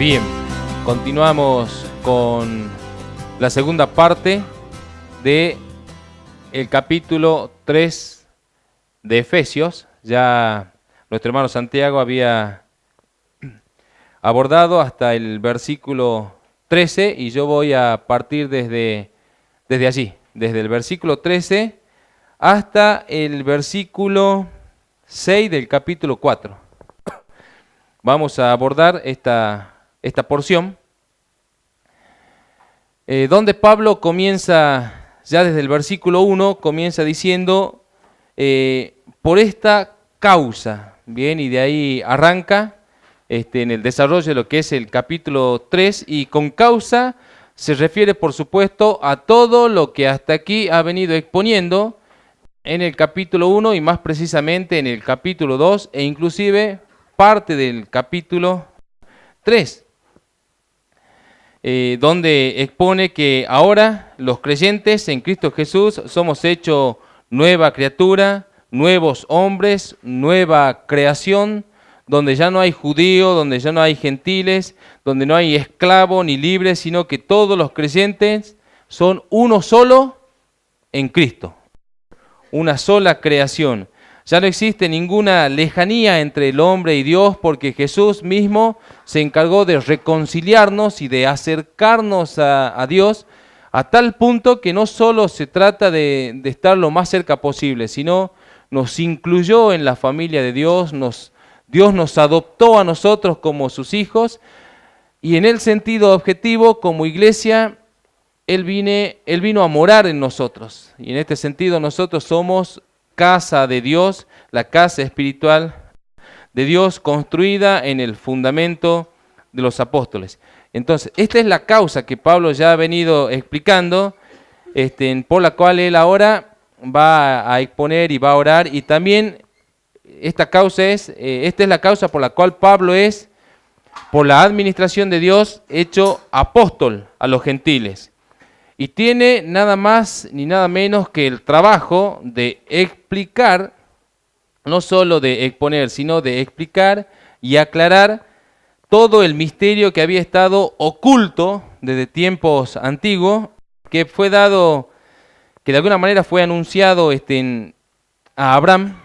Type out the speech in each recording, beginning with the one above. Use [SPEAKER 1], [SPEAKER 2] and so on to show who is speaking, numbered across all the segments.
[SPEAKER 1] Bien, continuamos con la segunda parte de el capítulo 3 de Efesios. Ya nuestro hermano Santiago había abordado hasta el versículo 13 y yo voy a partir desde allí, desde el versículo 13 hasta el versículo 6 del capítulo 4. Vamos a abordar esta porción, donde Pablo comienza, ya desde el versículo 1, comienza diciendo, por esta causa, bien, y de ahí arranca en el desarrollo de lo que es el capítulo 3, y con causa se refiere, por supuesto, a todo lo que hasta aquí ha venido exponiendo en el capítulo 1 y más precisamente en el capítulo 2 e inclusive parte del capítulo 3. Donde expone que ahora los creyentes en Cristo Jesús somos hechos nueva criatura, nuevos hombres, nueva creación, donde ya no hay judío, donde ya no hay gentiles, donde no hay esclavo ni libre, sino que todos los creyentes son uno solo en Cristo, una sola creación. Ya no existe ninguna lejanía entre el hombre y Dios porque Jesús mismo se encargó de reconciliarnos y de acercarnos a Dios a tal punto que no solo se trata de estar lo más cerca posible, sino nos incluyó en la familia de Dios, Dios nos adoptó a nosotros como sus hijos y en el sentido objetivo como iglesia Él vino a morar en nosotros y en este sentido nosotros somos casa de Dios, la casa espiritual de Dios construida en el fundamento de los apóstoles. Entonces, esta es la causa que Pablo ya ha venido explicando, por la cual él ahora va a exponer y va a orar, y también esta es la causa por la cual Pablo es, por la administración de Dios, hecho apóstol a los gentiles. Y tiene nada más ni nada menos que el trabajo de explicar, no solo de exponer, sino de explicar y aclarar todo el misterio que había estado oculto desde tiempos antiguos, que fue dado, que de alguna manera fue anunciado a Abraham,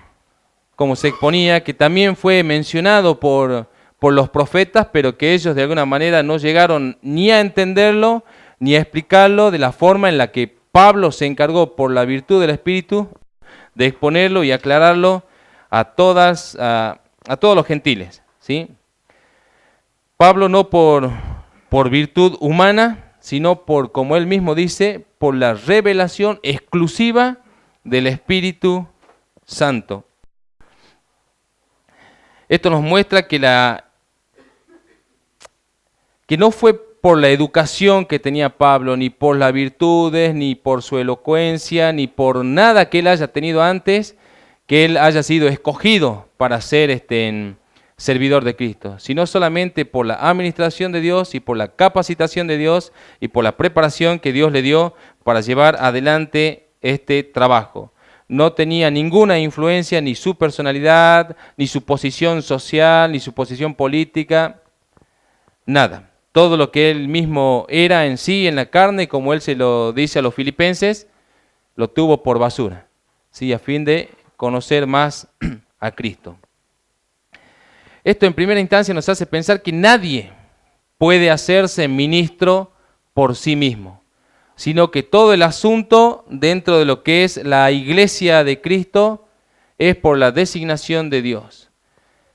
[SPEAKER 1] como se exponía, que también fue mencionado por los profetas, pero que ellos de alguna manera no llegaron ni a entenderlo, ni a explicarlo de la forma en la que Pablo se encargó por la virtud del Espíritu de exponerlo y aclararlo a todos los gentiles, ¿sí? Pablo no por virtud humana, sino por, como él mismo dice, por la revelación exclusiva del Espíritu Santo. Esto nos muestra que no fue por la educación que tenía Pablo, ni por las virtudes, ni por su elocuencia, ni por nada que él haya tenido antes, que él haya sido escogido para ser servidor de Cristo, sino solamente por la administración de Dios y por la capacitación de Dios y por la preparación que Dios le dio para llevar adelante este trabajo. No tenía ninguna influencia, ni su personalidad, ni su posición social, ni su posición política, nada. Todo lo que él mismo era en sí, en la carne, como él se lo dice a los filipenses, lo tuvo por basura, ¿sí? A fin de conocer más a Cristo. Esto en primera instancia nos hace pensar que nadie puede hacerse ministro por sí mismo, sino que todo el asunto dentro de lo que es la iglesia de Cristo es por la designación de Dios,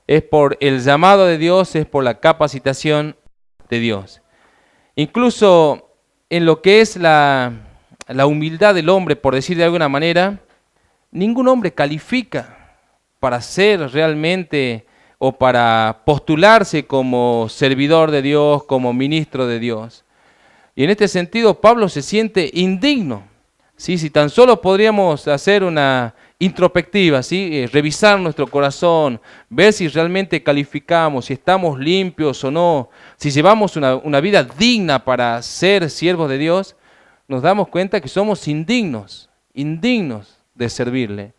[SPEAKER 1] es por el llamado de Dios, es por la capacitación de Dios. Incluso en lo que es la humildad del hombre, por decir de alguna manera, ningún hombre califica para ser realmente o para postularse como servidor de Dios, como ministro de Dios. Y en este sentido Pablo se siente indigno, ¿sí? Si tan solo podríamos hacer una introspectiva, ¿sí? Revisar nuestro corazón, ver si realmente calificamos, si estamos limpios o no, si llevamos una vida digna para ser siervos de Dios, nos damos cuenta que somos indignos de servirle.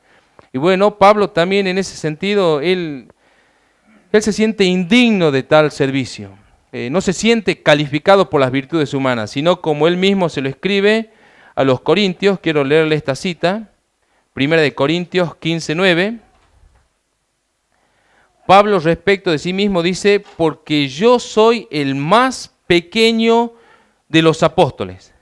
[SPEAKER 1] Y bueno, Pablo también en ese sentido, él se siente indigno de tal servicio. no se siente calificado por las virtudes humanas, sino como él mismo se lo escribe a los Corintios. Quiero leerle esta cita, 1 Corintios 15:9. Pablo respecto de sí mismo dice, porque yo soy el más pequeño de los apóstoles,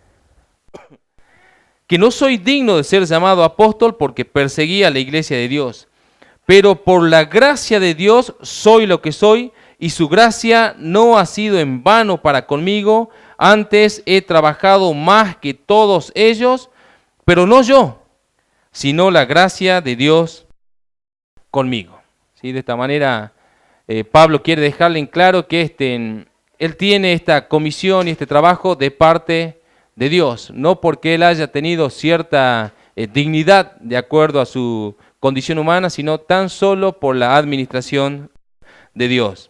[SPEAKER 1] que no soy digno de ser llamado apóstol porque perseguía a la iglesia de Dios, pero por la gracia de Dios soy lo que soy, y su gracia no ha sido en vano para conmigo, antes he trabajado más que todos ellos, pero no yo, sino la gracia de Dios conmigo. ¿Sí? De esta manera Pablo quiere dejarle en claro que él tiene esta comisión y este trabajo de parte de Dios, no porque él haya tenido cierta dignidad de acuerdo a su condición humana, sino tan solo por la administración de Dios.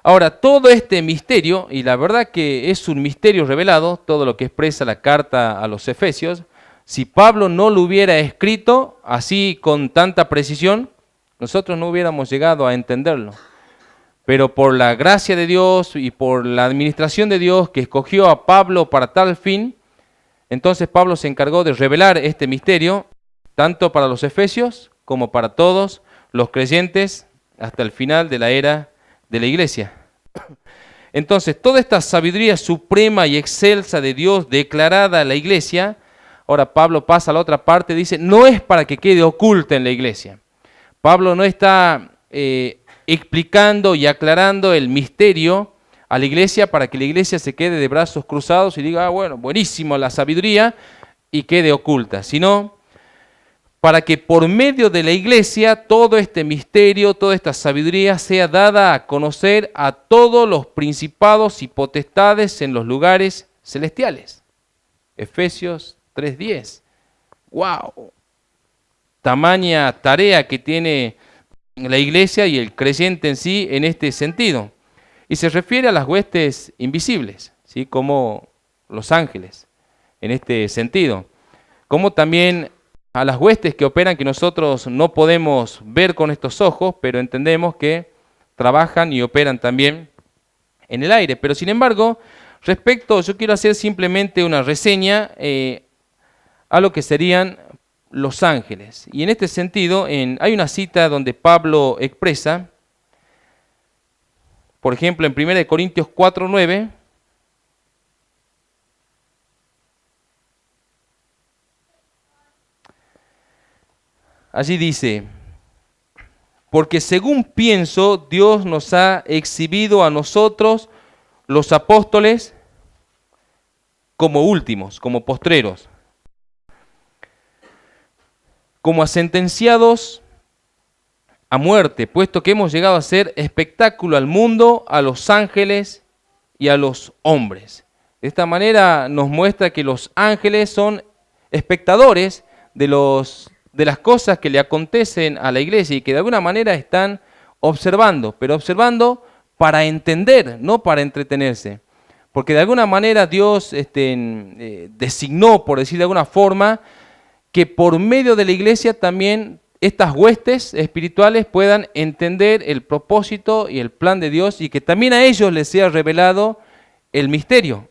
[SPEAKER 1] Ahora, todo este misterio, y la verdad que es un misterio revelado, todo lo que expresa la carta a los Efesios, si Pablo no lo hubiera escrito así con tanta precisión, nosotros no hubiéramos llegado a entenderlo. Pero por la gracia de Dios y por la administración de Dios que escogió a Pablo para tal fin, entonces Pablo se encargó de revelar este misterio, tanto para los Efesios como para todos los creyentes hasta el final de la era de la iglesia. Entonces, toda esta sabiduría suprema y excelsa de Dios declarada a la iglesia, ahora Pablo pasa a la otra parte, dice, no es para que quede oculta en la iglesia. Pablo no está explicando y aclarando el misterio a la iglesia para que la iglesia se quede de brazos cruzados y diga, bueno, buenísimo la sabiduría, y quede oculta, sino para que por medio de la iglesia todo este misterio, toda esta sabiduría sea dada a conocer a todos los principados y potestades en los lugares celestiales. Efesios 3:10. ¡Wow! Tamaña tarea que tiene la iglesia y el creyente en sí en este sentido. Y se refiere a las huestes invisibles, ¿sí? Como los ángeles, en este sentido. Como también a las huestes que operan que nosotros no podemos ver con estos ojos, pero entendemos que trabajan y operan también en el aire. Pero sin embargo, yo quiero hacer simplemente una reseña a lo que serían los ángeles. Y en este sentido, hay una cita donde Pablo expresa, por ejemplo, en 1 Corintios 4:9, allí dice, porque según pienso, Dios nos ha exhibido a nosotros, los apóstoles, como últimos, como postreros, como a sentenciados a muerte, puesto que hemos llegado a ser espectáculo al mundo, a los ángeles y a los hombres. De esta manera nos muestra que los ángeles son espectadores de las cosas que le acontecen a la iglesia y que de alguna manera están observando, pero observando para entender, no para entretenerse. Porque de alguna manera Dios designó, por decir de alguna forma, que por medio de la iglesia también estas huestes espirituales puedan entender el propósito y el plan de Dios y que también a ellos les sea revelado el misterio.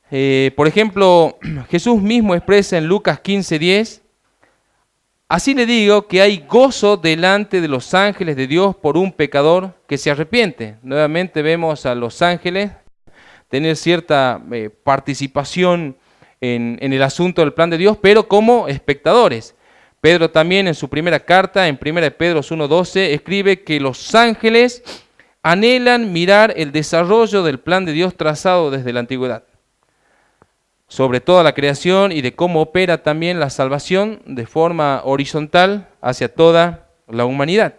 [SPEAKER 1] Por ejemplo, Jesús mismo expresa en Lucas 15:10, así le digo que hay gozo delante de los ángeles de Dios por un pecador que se arrepiente. Nuevamente vemos a los ángeles tener cierta participación en el asunto del plan de Dios, pero como espectadores. Pedro también en su primera carta, en 1 Pedro 1:12, escribe que los ángeles anhelan mirar el desarrollo del plan de Dios trazado desde la antigüedad, sobre toda la creación y de cómo opera también la salvación de forma horizontal hacia toda la humanidad.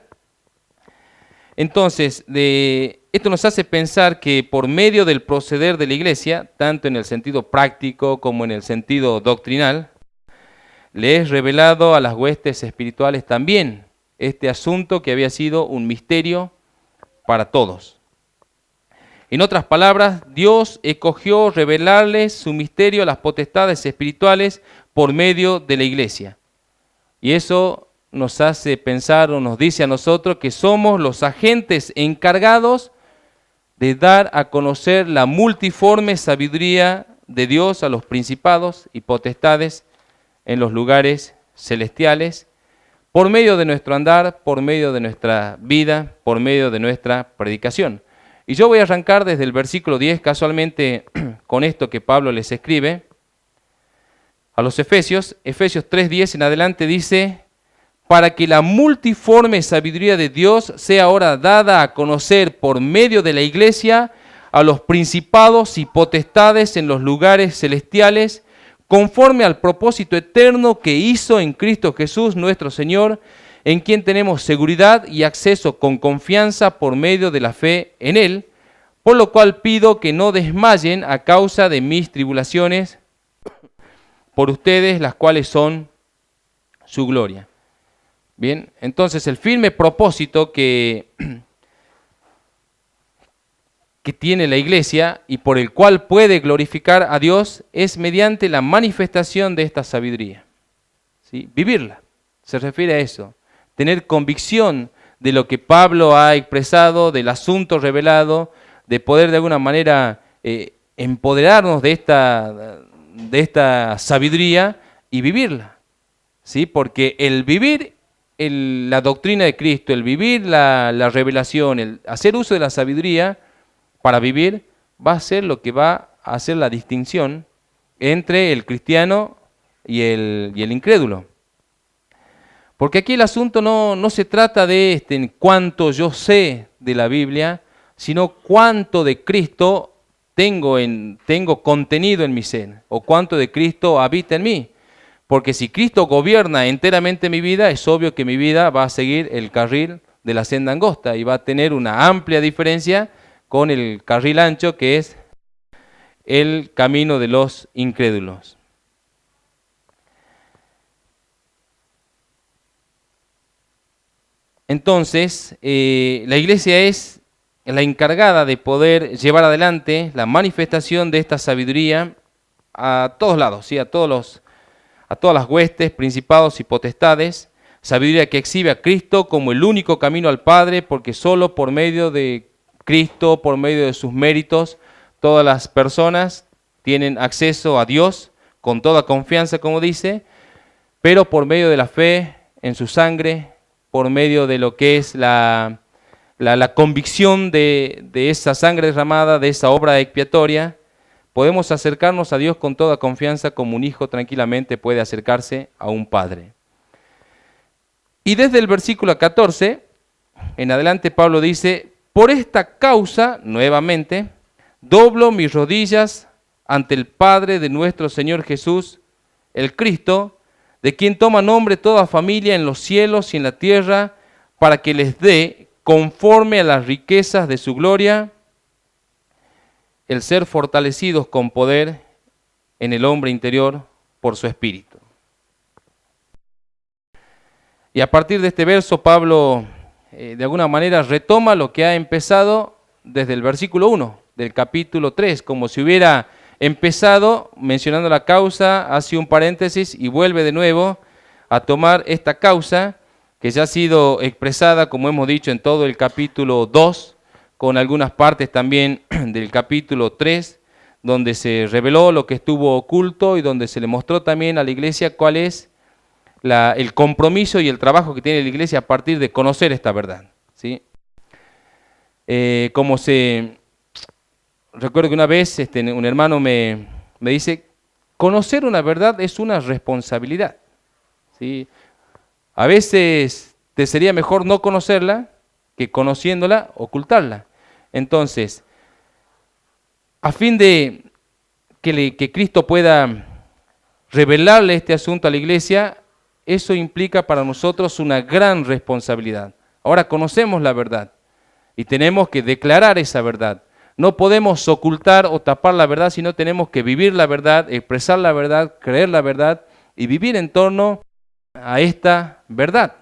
[SPEAKER 1] Entonces, esto nos hace pensar que por medio del proceder de la iglesia, tanto en el sentido práctico como en el sentido doctrinal, le es revelado a las huestes espirituales también este asunto que había sido un misterio para todos. En otras palabras, Dios escogió revelarles su misterio a las potestades espirituales por medio de la iglesia. Y eso nos hace pensar o nos dice a nosotros que somos los agentes encargados de dar a conocer la multiforme sabiduría de Dios a los principados y potestades en los lugares celestiales, por medio de nuestro andar, por medio de nuestra vida, por medio de nuestra predicación. Y yo voy a arrancar desde el versículo 10, casualmente con esto que Pablo les escribe a los Efesios. Efesios 3:10 en adelante dice: para que la multiforme sabiduría de Dios sea ahora dada a conocer por medio de la iglesia a los principados y potestades en los lugares celestiales, conforme al propósito eterno que hizo en Cristo Jesús nuestro Señor, en quien tenemos seguridad y acceso con confianza por medio de la fe en Él, por lo cual pido que no desmayen a causa de mis tribulaciones por ustedes, las cuales son su gloria. Bien, entonces el firme propósito que tiene la iglesia y por el cual puede glorificar a Dios es mediante la manifestación de esta sabiduría. ¿Sí? Vivirla, se refiere a eso. Tener convicción de lo que Pablo ha expresado, del asunto revelado, de poder de alguna manera empoderarnos de esta sabiduría y vivirla. ¿Sí? Porque el vivir la doctrina de Cristo, el vivir la revelación, el hacer uso de la sabiduría para vivir, va a ser lo que va a hacer la distinción entre el cristiano y el incrédulo. Porque aquí el asunto no se trata de en cuánto yo sé de la Biblia, sino cuánto de Cristo tengo contenido en mi ser, o cuánto de Cristo habita en mí. Porque si Cristo gobierna enteramente mi vida, es obvio que mi vida va a seguir el carril de la senda angosta y va a tener una amplia diferencia con el carril ancho, que es el camino de los incrédulos. Entonces, la iglesia es la encargada de poder llevar adelante la manifestación de esta sabiduría a todos lados, ¿sí? a todas las huestes, principados y potestades, sabiduría que exhibe a Cristo como el único camino al Padre, porque solo por medio de Cristo, por medio de sus méritos, todas las personas tienen acceso a Dios con toda confianza, como dice, pero por medio de la fe en su sangre, por medio de lo que es la convicción de esa sangre derramada, de esa obra expiatoria, podemos acercarnos a Dios con toda confianza como un hijo tranquilamente puede acercarse a un padre. Y desde el versículo 14 en adelante Pablo dice: por esta causa, nuevamente, doblo mis rodillas ante el Padre de nuestro Señor Jesús, el Cristo, de quien toma nombre toda familia en los cielos y en la tierra, para que les dé, conforme a las riquezas de su gloria, el ser fortalecidos con poder en el hombre interior por su espíritu. Y a partir de este verso, Pablo de alguna manera retoma lo que ha empezado desde el versículo 1 del capítulo 3, como si hubiera empezado mencionando la causa, hace un paréntesis y vuelve de nuevo a tomar esta causa que ya ha sido expresada, como hemos dicho, en todo el capítulo 2, con algunas partes también del capítulo 3, donde se reveló lo que estuvo oculto y donde se le mostró también a la iglesia cuál es el compromiso y el trabajo que tiene la iglesia a partir de conocer esta verdad, ¿sí? Recuerdo que una vez un hermano me dice, conocer una verdad es una responsabilidad, ¿sí? A veces te sería mejor no conocerla que conociéndola, ocultarla. Entonces, a fin de que Cristo pueda revelarle este asunto a la iglesia, eso implica para nosotros una gran responsabilidad. Ahora conocemos la verdad y tenemos que declarar esa verdad. No podemos ocultar o tapar la verdad, sino tenemos que vivir la verdad, expresar la verdad, creer la verdad y vivir en torno a esta verdad.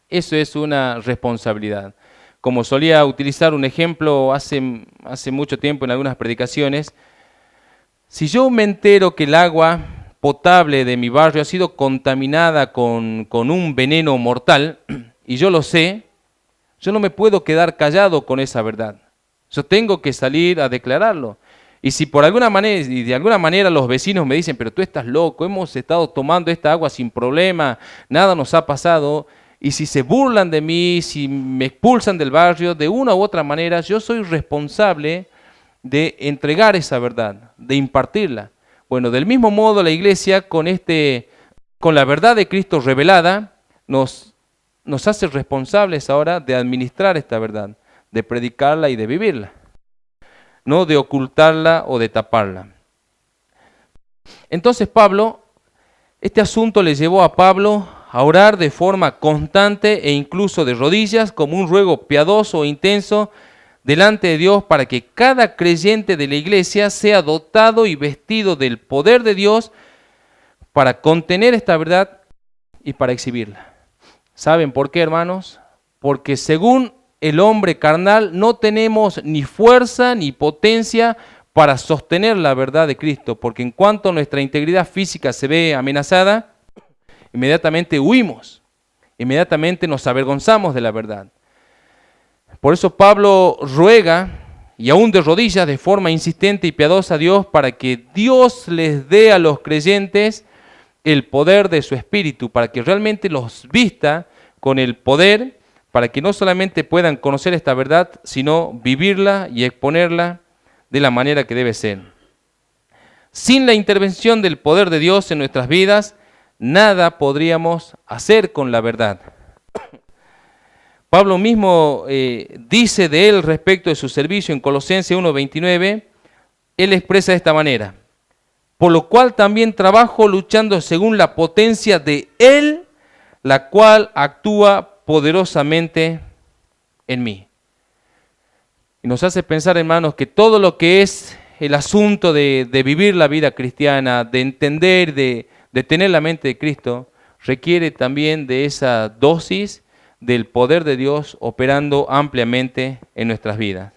[SPEAKER 1] Eso es una responsabilidad. Como solía utilizar un ejemplo hace mucho tiempo en algunas predicaciones, si yo me entero que el agua potable de mi barrio ha sido contaminada con un veneno mortal, y yo lo sé, yo no me puedo quedar callado con esa verdad. Yo tengo que salir a declararlo. Y si por alguna manera, y de alguna manera los vecinos me dicen, pero tú estás loco, hemos estado tomando esta agua sin problema, nada nos ha pasado, y si se burlan de mí, si me expulsan del barrio, de una u otra manera, yo soy responsable de entregar esa verdad, de impartirla. Bueno, del mismo modo la iglesia con la verdad de Cristo revelada nos hace responsables ahora de administrar esta verdad, de predicarla y de vivirla, no de ocultarla o de taparla. Entonces este asunto le llevó a Pablo a orar de forma constante e incluso de rodillas, como un ruego piadoso e intenso delante de Dios, para que cada creyente de la iglesia sea dotado y vestido del poder de Dios para contener esta verdad y para exhibirla. ¿Saben por qué, hermanos? Porque según el hombre carnal no tenemos ni fuerza ni potencia para sostener la verdad de Cristo, porque en cuanto nuestra integridad física se ve amenazada, inmediatamente huimos, inmediatamente nos avergonzamos de la verdad. Por eso Pablo ruega, y aún de rodillas, de forma insistente y piadosa a Dios, para que Dios les dé a los creyentes el poder de su Espíritu, para que realmente los vista con el poder, para que no solamente puedan conocer esta verdad, sino vivirla y exponerla de la manera que debe ser. Sin la intervención del poder de Dios en nuestras vidas, nada podríamos hacer con la verdad. Pablo mismo dice de él respecto de su servicio en Colosenses 1:29, él expresa de esta manera: por lo cual también trabajo luchando según la potencia de Él, la cual actúa poderosamente en mí. Y nos hace pensar, hermanos, que todo lo que es el asunto de vivir la vida cristiana, de entender, de tener la mente de Cristo, requiere también de esa dosis del poder de Dios operando ampliamente en nuestras vidas.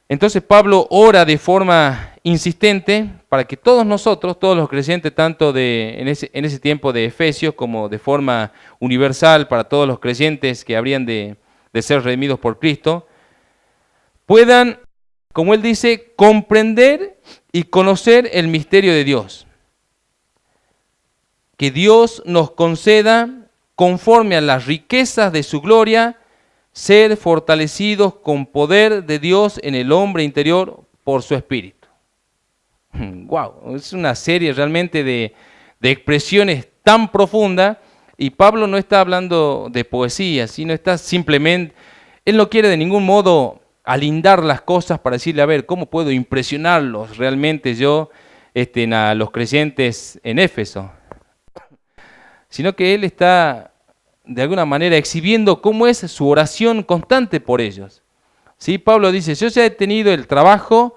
[SPEAKER 1] Entonces Pablo ora de forma insistente para que todos nosotros, todos los creyentes, tanto en ese tiempo de Efesios como de forma universal para todos los creyentes que habrían de ser redimidos por Cristo, puedan, como él dice, comprender y conocer el misterio de Dios. Que Dios nos conceda, conforme a las riquezas de su gloria, ser fortalecidos con poder de Dios en el hombre interior por su Espíritu. Wow, es una serie realmente de expresiones tan profundas, y Pablo no está hablando de poesía, sino está simplemente, él no quiere de ningún modo alindar las cosas para decirle, a ver, ¿cómo puedo impresionarlos realmente yo a los creyentes en Éfeso? Sino que él está de alguna manera exhibiendo cómo es su oración constante por ellos. ¿Sí? Pablo dice, yo ya he tenido el trabajo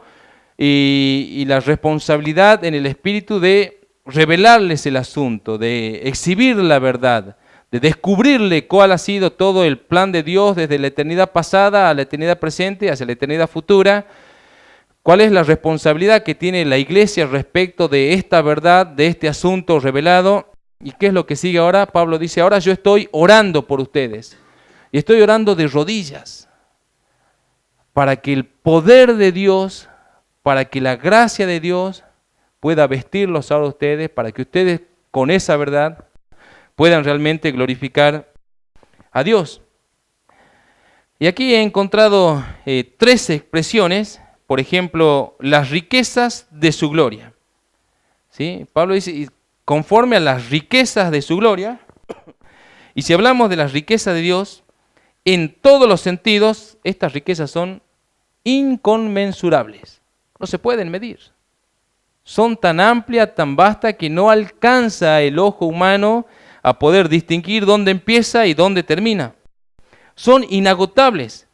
[SPEAKER 1] y la responsabilidad en el Espíritu de revelarles el asunto, de exhibir la verdad, de descubrirle cuál ha sido todo el plan de Dios desde la eternidad pasada a la eternidad presente, hacia la eternidad futura. ¿Cuál es la responsabilidad que tiene la iglesia respecto de esta verdad, de este asunto revelado? ¿Y qué es lo que sigue ahora? Pablo dice, ahora yo estoy orando por ustedes. Y estoy orando de rodillas para que el poder de Dios, para que la gracia de Dios pueda vestirlos ahora a ustedes, para que ustedes con esa verdad puedan realmente glorificar a Dios. Y aquí he encontrado 13 expresiones, por ejemplo, las riquezas de su gloria. ¿Sí? Pablo dice, conforme a las riquezas de su gloria, y si hablamos de las riquezas de Dios, en todos los sentidos, estas riquezas son inconmensurables, no se pueden medir. Son tan amplias, tan vastas, que no alcanza el ojo humano a poder distinguir dónde empieza y dónde termina. Son inagotables,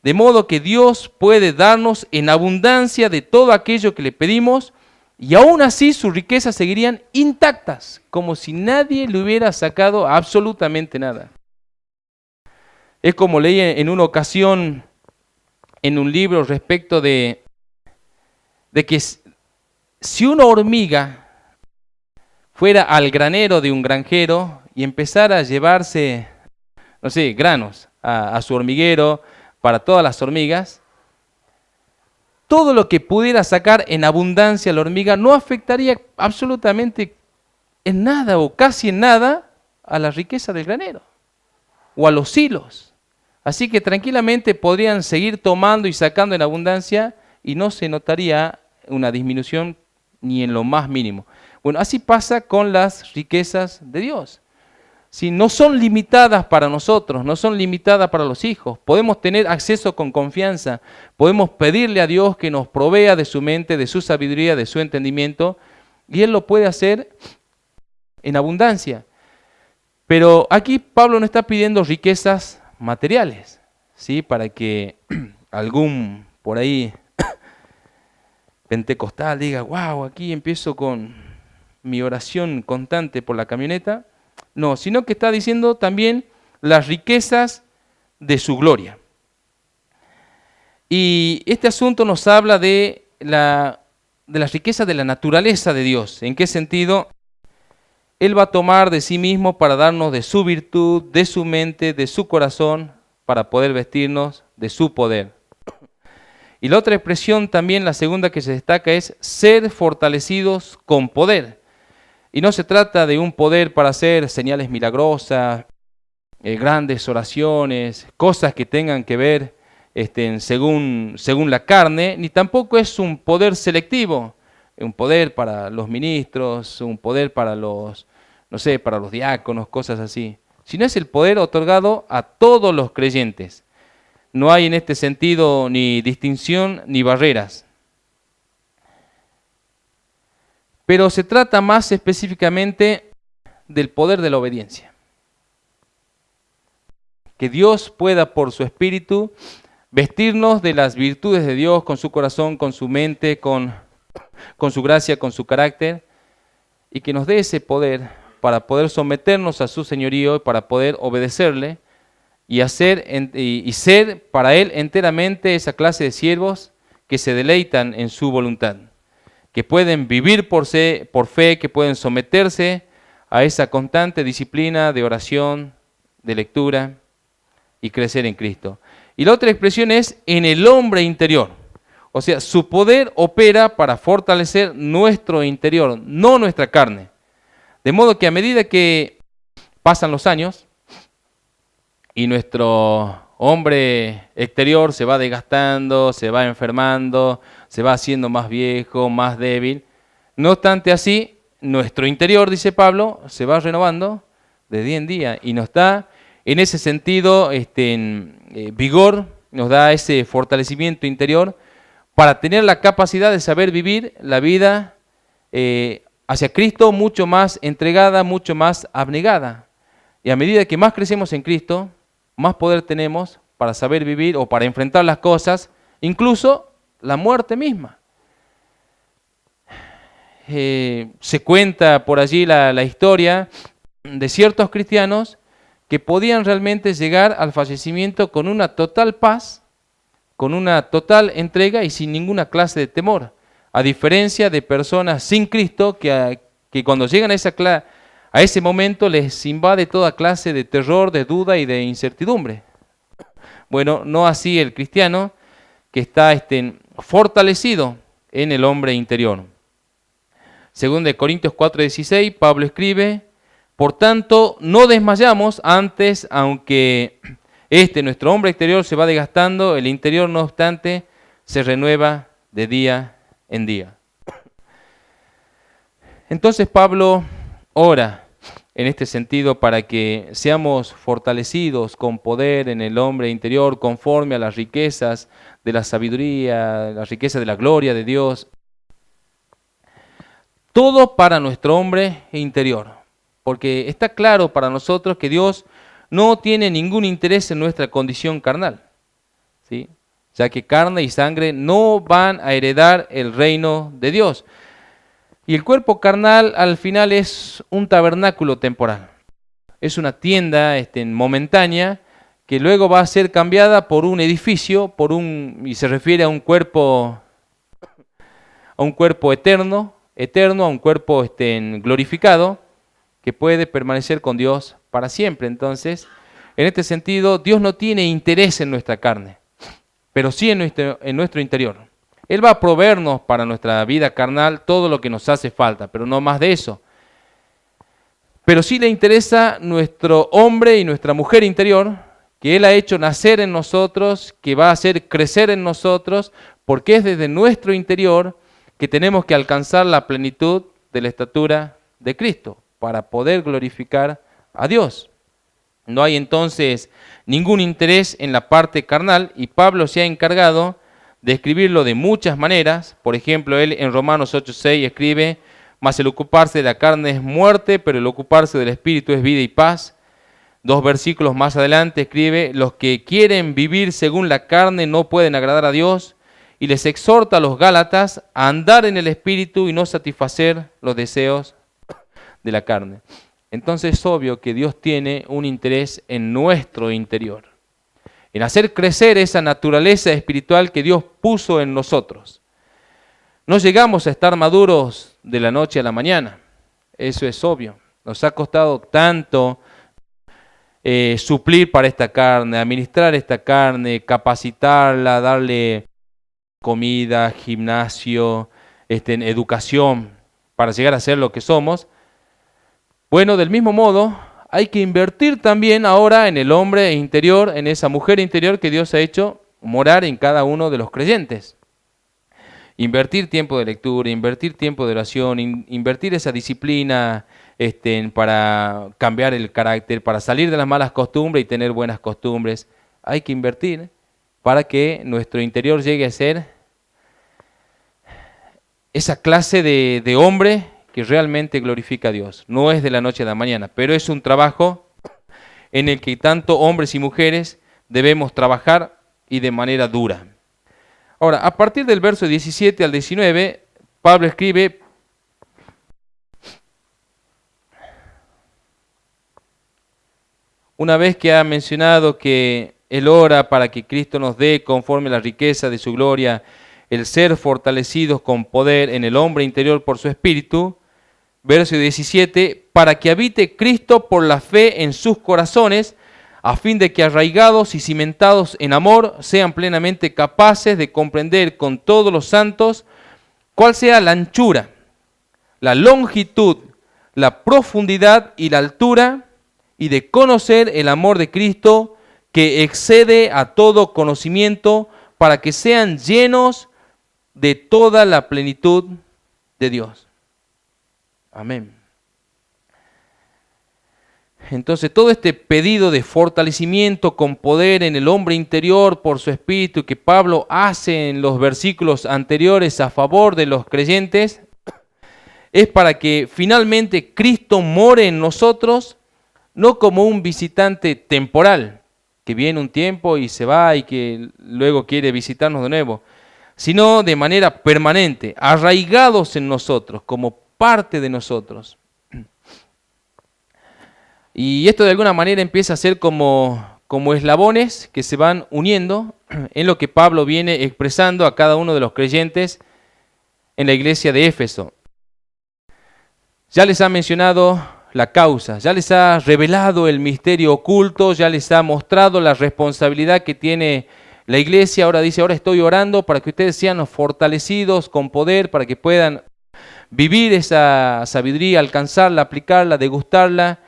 [SPEAKER 1] de modo que Dios puede darnos en abundancia de todo aquello que le pedimos, y aún así sus riquezas seguirían intactas, como si nadie le hubiera sacado absolutamente nada. Es como leí en una ocasión en un libro respecto de que si una hormiga fuera al granero de un granjero y empezara a llevarse, no sé, granos a su hormiguero, para todas las hormigas, todo lo que pudiera sacar en abundancia la hormiga no afectaría absolutamente en nada o casi en nada a la riqueza del granero o a los hilos. Así que tranquilamente podrían seguir tomando y sacando en abundancia y no se notaría una disminución ni en lo más mínimo. Bueno, así pasa con las riquezas de Dios. Si no son limitadas para nosotros, no son limitadas para los hijos, podemos tener acceso con confianza, podemos pedirle a Dios que nos provea de su mente, de su sabiduría, de su entendimiento, y Él lo puede hacer en abundancia. Pero aquí Pablo no está pidiendo riquezas materiales, ¿sí? Para que algún por ahí pentecostal diga, wow, aquí empiezo con mi oración constante por la camioneta. No, sino que está diciendo también las riquezas de su gloria. Y este asunto nos habla de las riquezas de la naturaleza de Dios. ¿En qué sentido? Él va a tomar de sí mismo para darnos de su virtud, de su mente, de su corazón, para poder vestirnos de su poder. Y la otra expresión también, la segunda que se destaca, es ser fortalecidos con poder. Y no se trata de un poder para hacer señales milagrosas, grandes oraciones, cosas que tengan que ver según la carne, ni tampoco es un poder selectivo, un poder para los ministros, un poder para los, no sé, para los diáconos, cosas así. Sino es el poder otorgado a todos los creyentes. No hay en este sentido ni distinción ni barreras. Pero se trata más específicamente del poder de la obediencia. Que Dios pueda por su Espíritu vestirnos de las virtudes de Dios con su corazón, con su mente, con su gracia, con su carácter, y que nos dé ese poder para poder someternos a su señorío y para poder obedecerle y ser para Él enteramente esa clase de siervos que se deleitan en su voluntad, que pueden vivir por fe, que pueden someterse a esa constante disciplina de oración, de lectura y crecer en Cristo. Y la otra expresión es en el hombre interior. O sea, su poder opera para fortalecer nuestro interior, no nuestra carne. De modo que a medida que pasan los años y nuestro hombre exterior se va desgastando, se va enfermando, se va haciendo más viejo, más débil. No obstante así, nuestro interior, dice Pablo, se va renovando de día en día y nos da en ese sentido vigor, nos da ese fortalecimiento interior para tener la capacidad de saber vivir la vida hacia Cristo mucho más entregada, mucho más abnegada. Y a medida que más crecemos en Cristo, más poder tenemos para saber vivir o para enfrentar las cosas, incluso la muerte misma. Se cuenta por allí la historia de ciertos cristianos que podían realmente llegar al fallecimiento con una total paz, con una total entrega y sin ninguna clase de temor, a diferencia de personas sin Cristo que cuando llegan a ese momento les invade toda clase de terror, de duda y de incertidumbre. Bueno, no así el cristiano que está fortalecido en el hombre interior. Según de Corintios 4:16, Pablo escribe: por tanto, no desmayamos antes, aunque nuestro hombre exterior se va desgastando, el interior, no obstante, se renueva de día en día. Entonces Pablo ora en este sentido para que seamos fortalecidos con poder en el hombre interior, conforme a las riquezas de la sabiduría, las riquezas de la gloria de Dios. Todo para nuestro hombre interior, porque está claro para nosotros que Dios no tiene ningún interés en nuestra condición carnal, ¿sí? Ya que carne y sangre no van a heredar el reino de Dios. Y el cuerpo carnal al final es un tabernáculo temporal. Es una tienda momentánea que luego va a ser cambiada por un edificio, y se refiere a un cuerpo eterno, a un cuerpo glorificado, que puede permanecer con Dios para siempre. Entonces, en este sentido, Dios no tiene interés en nuestra carne. pero sí en nuestro interior. Él va a proveernos para nuestra vida carnal todo lo que nos hace falta, pero no más de eso. Pero sí le interesa nuestro hombre y nuestra mujer interior, que Él ha hecho nacer en nosotros, que va a hacer crecer en nosotros, porque es desde nuestro interior que tenemos que alcanzar la plenitud de la estatura de Cristo, para poder glorificar a Dios. No hay entonces ningún interés en la parte carnal, y Pablo se ha encargado de escribirlo de muchas maneras. Por ejemplo, él en Romanos 8:6 escribe: mas el ocuparse de la carne es muerte, pero el ocuparse del Espíritu es vida y paz. 2 versículos más adelante escribe: los que quieren vivir según la carne no pueden agradar a Dios. Y les exhorta a los Gálatas a andar en el Espíritu y no satisfacer los deseos de la carne. Entonces es obvio que Dios tiene un interés en nuestro interior, en hacer crecer esa naturaleza espiritual que Dios puso en nosotros. No llegamos a estar maduros de la noche a la mañana, eso es obvio. Nos ha costado tanto suplir para esta carne, administrar esta carne, capacitarla, darle comida, gimnasio, educación, para llegar a ser lo que somos. Bueno, del mismo modo, hay que invertir también ahora en el hombre interior, en esa mujer interior que Dios ha hecho morar en cada uno de los creyentes. Invertir tiempo de lectura, invertir tiempo de oración, invertir esa disciplina para cambiar el carácter, para salir de las malas costumbres y tener buenas costumbres. Hay que invertir para que nuestro interior llegue a ser esa clase de hombre que realmente glorifica a Dios. No es de la noche a la mañana, pero es un trabajo en el que tanto hombres y mujeres debemos trabajar, y de manera dura. Ahora, a partir del verso 17 al 19, Pablo escribe: una vez que ha mencionado que Él ora para que Cristo nos dé, conforme a la riqueza de su gloria, el ser fortalecidos con poder en el hombre interior por su Espíritu, verso 17, para que habite Cristo por la fe en sus corazones, a fin de que arraigados y cimentados en amor, sean plenamente capaces de comprender con todos los santos cuál sea la anchura, la longitud, la profundidad y la altura, y de conocer el amor de Cristo, que excede a todo conocimiento, para que sean llenos de toda la plenitud de Dios. Amén. Entonces, todo este pedido de fortalecimiento con poder en el hombre interior por su Espíritu que Pablo hace en los versículos anteriores a favor de los creyentes, es para que finalmente Cristo more en nosotros, no como un visitante temporal, que viene un tiempo y se va y que luego quiere visitarnos de nuevo, sino de manera permanente, arraigados en nosotros, como parte de nosotros. Y esto de alguna manera empieza a ser como eslabones que se van uniendo en lo que Pablo viene expresando a cada uno de los creyentes en la iglesia de Éfeso. Ya les ha mencionado la causa, ya les ha revelado el misterio oculto, ya les ha mostrado la responsabilidad que tiene la iglesia. Ahora dice: ahora estoy orando para que ustedes sean fortalecidos con poder, para que puedan vivir esa sabiduría, alcanzarla, aplicarla, degustarla.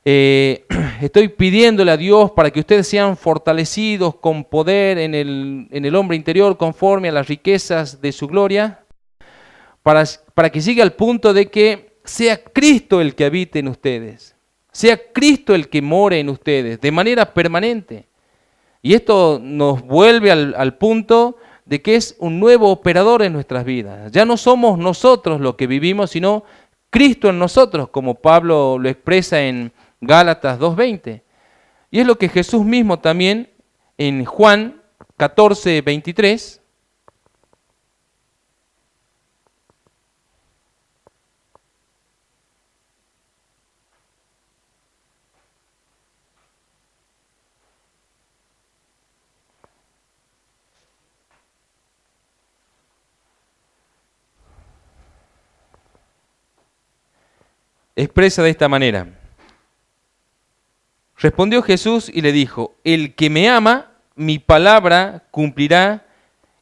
[SPEAKER 1] Estoy pidiéndole a Dios para que ustedes sean fortalecidos con poder en el hombre interior, conforme a las riquezas de su gloria, para que llegue al punto de que sea Cristo el que habite en ustedes, sea Cristo el que more en ustedes de manera permanente. Y esto nos vuelve al punto de que es un nuevo operador en nuestras vidas. Ya no somos nosotros los que vivimos, sino Cristo en nosotros, como Pablo lo expresa en Gálatas 2:20. Y es lo que Jesús mismo también en Juan 14:23 expresa de esta manera: respondió Jesús y le dijo: el que me ama mi palabra cumplirá,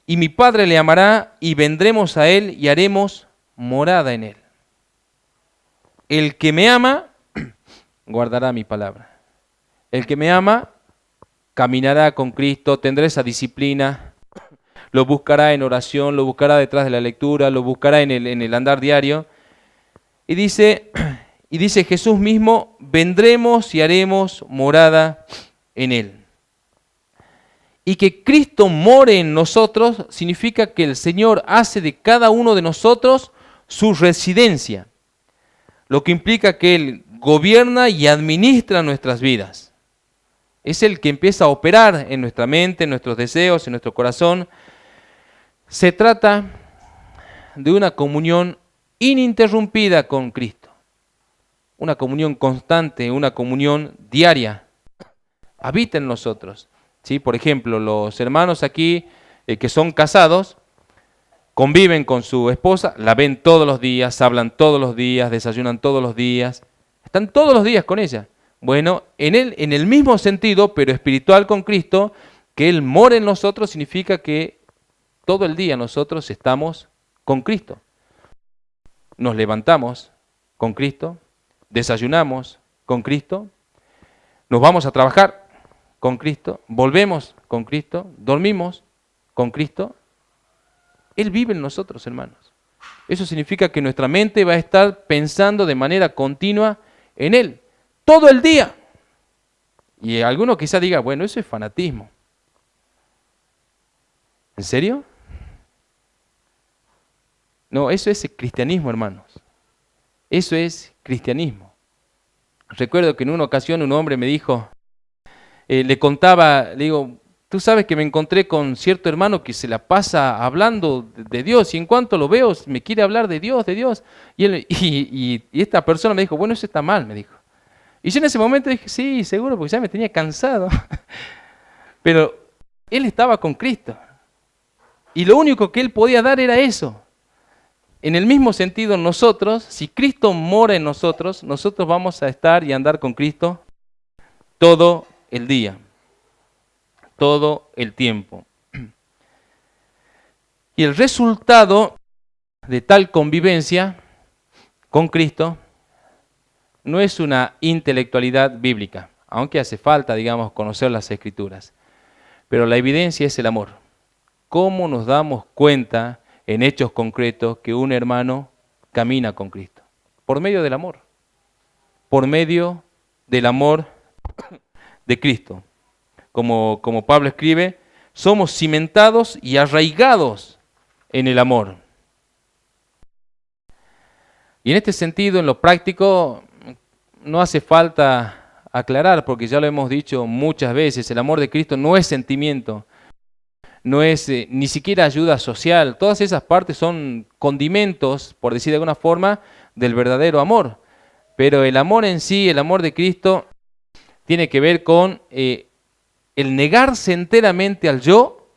[SPEAKER 1] y mi Padre le amará, y vendremos a él y haremos morada en él. El que me ama, guardará mi palabra. El que me ama, caminará con Cristo, tendrá esa disciplina, lo buscará en oración, lo buscará detrás de la lectura, lo buscará en el andar diario. Y dice Jesús mismo, vendremos y haremos morada en él. Y que Cristo more en nosotros significa que el Señor hace de cada uno de nosotros su residencia, lo que implica que Él gobierna y administra nuestras vidas. Es el que empieza a operar en nuestra mente, en nuestros deseos, en nuestro corazón. Se trata de una comunión ininterrumpida con Cristo, una comunión constante, una comunión diaria. Habita en nosotros. ¿Sí? Por ejemplo, los hermanos aquí que son casados, conviven con su esposa, la ven todos los días, hablan todos los días, desayunan todos los días, están todos los días con ella. Bueno, en el mismo sentido, pero espiritual con Cristo, que Él mora en nosotros significa que todo el día nosotros estamos con Cristo. Nos levantamos con Cristo, desayunamos con Cristo, nos vamos a trabajar con Cristo, volvemos con Cristo, dormimos con Cristo. Él vive en nosotros, hermanos. Eso significa que nuestra mente va a estar pensando de manera continua en Él, todo el día. Y alguno quizá diga, bueno, eso es fanatismo. ¿En serio? No, eso es cristianismo, hermanos. Eso es cristianismo. Recuerdo que en una ocasión un hombre me dijo, le contaba, le digo, tú sabes que me encontré con cierto hermano que se la pasa hablando de Dios y en cuanto lo veo me quiere hablar de Dios, de Dios. Y esta persona me dijo, bueno, eso está mal, me dijo. Y yo en ese momento dije, sí, seguro, porque ya me tenía cansado. Pero él estaba con Cristo. Y lo único que él podía dar era eso. En el mismo sentido, nosotros, si Cristo mora en nosotros, nosotros vamos a estar y andar con Cristo todo el día, todo el tiempo. Y el resultado de tal convivencia con Cristo no es una intelectualidad bíblica, aunque hace falta, digamos, conocer las Escrituras. Pero la evidencia es el amor. ¿Cómo nos damos cuenta en hechos concretos que un hermano camina con Cristo? Por medio del amor. Por medio del amor de Cristo. Como Pablo escribe, somos cimentados y arraigados en el amor. Y en este sentido, en lo práctico, no hace falta aclarar, porque ya lo hemos dicho muchas veces, el amor de Cristo no es sentimiento, no es ni siquiera ayuda social. Todas esas partes son condimentos, por decir de alguna forma, del verdadero amor. Pero el amor en sí, el amor de Cristo, tiene que ver con el negarse enteramente al yo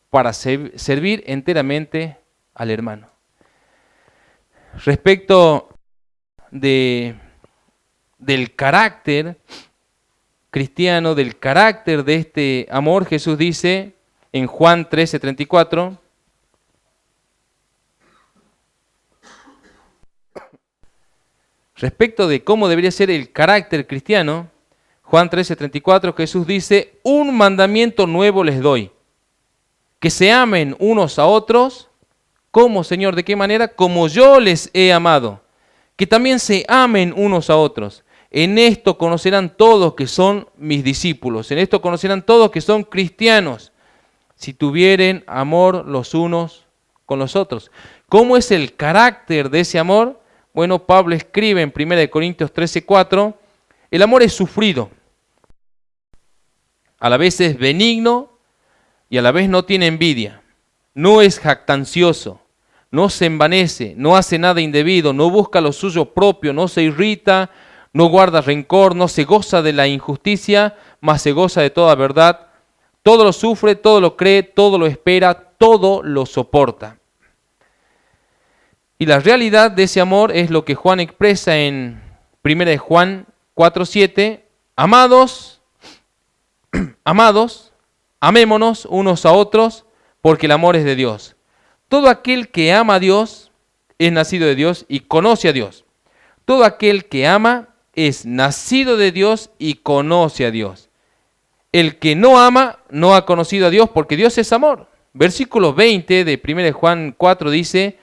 [SPEAKER 1] para servir enteramente al hermano. Respecto del carácter cristiano, del carácter de este amor, Jesús dice en Juan 13:34, respecto de cómo debería ser el carácter cristiano, Juan 13:34, Jesús dice, un mandamiento nuevo les doy, que se amen unos a otros. ¿Cómo, Señor? ¿De qué manera? Como yo les he amado, que también se amen unos a otros. En esto conocerán todos que son mis discípulos, en esto conocerán todos que son cristianos, si tuvieren amor los unos con los otros. ¿Cómo es el carácter de ese amor? Bueno, Pablo escribe en 1 Corintios 13:4, el amor es sufrido, a la vez es benigno y a la vez no tiene envidia, no es jactancioso, no se envanece, no hace nada indebido, no busca lo suyo propio, no se irrita, no guarda rencor, no se goza de la injusticia, mas se goza de toda verdad. Todo lo sufre, todo lo cree, todo lo espera, todo lo soporta. Y la realidad de ese amor es lo que Juan expresa en 1 Juan 4:7. Amados, amémonos unos a otros, porque el amor es de Dios. Todo aquel que ama a Dios es nacido de Dios y conoce a Dios. Todo aquel que ama es nacido de Dios y conoce a Dios. El que no ama no ha conocido a Dios, porque Dios es amor. Versículo 20 de 1 Juan 4 dice: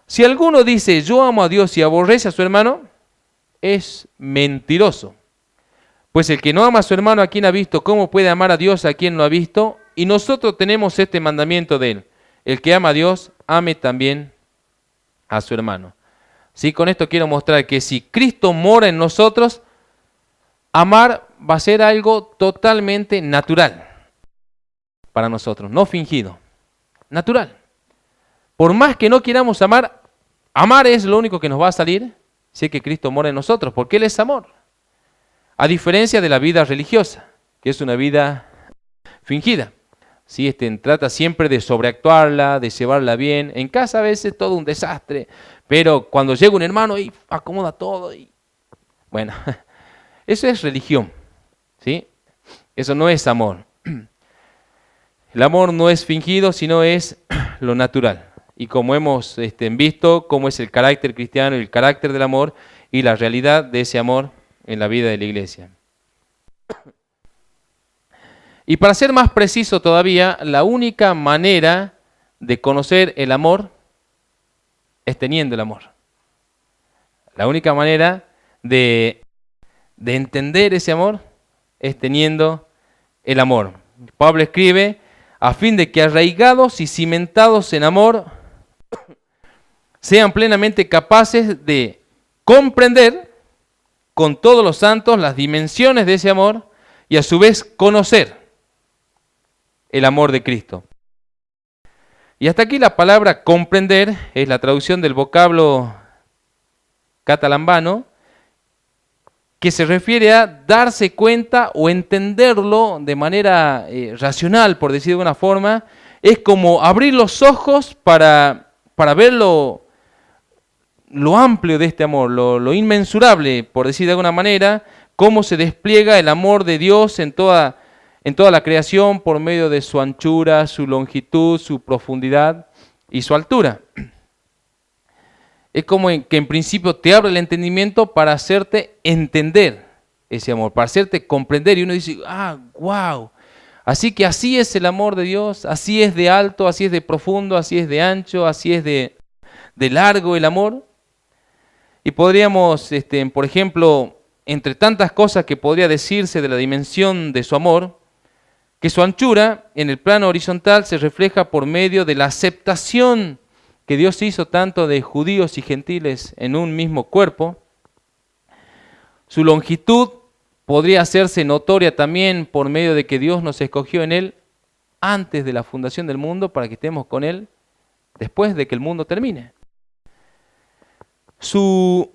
[SPEAKER 1] si alguno dice yo amo a Dios y aborrece a su hermano, es mentiroso. Pues el que no ama a su hermano a quien ha visto, ¿cómo puede amar a Dios a quien no ha visto? Y nosotros tenemos este mandamiento de él: el que ama a Dios, ame también a su hermano. ¿Sí? Con esto quiero mostrar que si Cristo mora en nosotros, amar va a ser algo totalmente natural para nosotros, no fingido, natural. Por más que no queramos amar, amar es lo único que nos va a salir si es que Cristo mora en nosotros, porque Él es amor. A diferencia de la vida religiosa, que es una vida fingida. ¿Sí? Trata siempre de sobreactuarla, de llevarla bien. En casa a veces todo un desastre, pero cuando llega un hermano y acomoda todo. Bueno, eso es religión. ¿Sí? Eso no es amor. El amor no es fingido, sino es lo natural. Y como hemos visto cómo es el carácter cristiano, el carácter del amor y la realidad de ese amor en la vida de la iglesia. Y para ser más preciso todavía, la única manera de conocer el amor es teniendo el amor. La única manera de entender ese amor es teniendo el amor. Pablo escribe: a fin de que arraigados y cimentados en amor, sean plenamente capaces de comprender con todos los santos las dimensiones de ese amor y a su vez conocer el amor de Cristo. Y hasta aquí la palabra comprender es la traducción del vocablo catalambano, que se refiere a darse cuenta o entenderlo de manera racional, por decir de alguna forma. Es como abrir los ojos para ver lo amplio de este amor, lo inmensurable, por decir de alguna manera, cómo se despliega el amor de Dios en toda la creación por medio de su anchura, su longitud, su profundidad y su altura. Es como que en principio te abre el entendimiento para hacerte entender ese amor, para hacerte comprender. Y uno dice: wow. Así que así es el amor de Dios, así es de alto, así es de profundo, así es de ancho, así es de largo el amor. Y podríamos, por ejemplo, entre tantas cosas que podría decirse de la dimensión de su amor, que su anchura en el plano horizontal se refleja por medio de la aceptación que Dios hizo tanto de judíos y gentiles en un mismo cuerpo. Su longitud podría hacerse notoria también por medio de que Dios nos escogió en Él antes de la fundación del mundo para que estemos con Él después de que el mundo termine. Su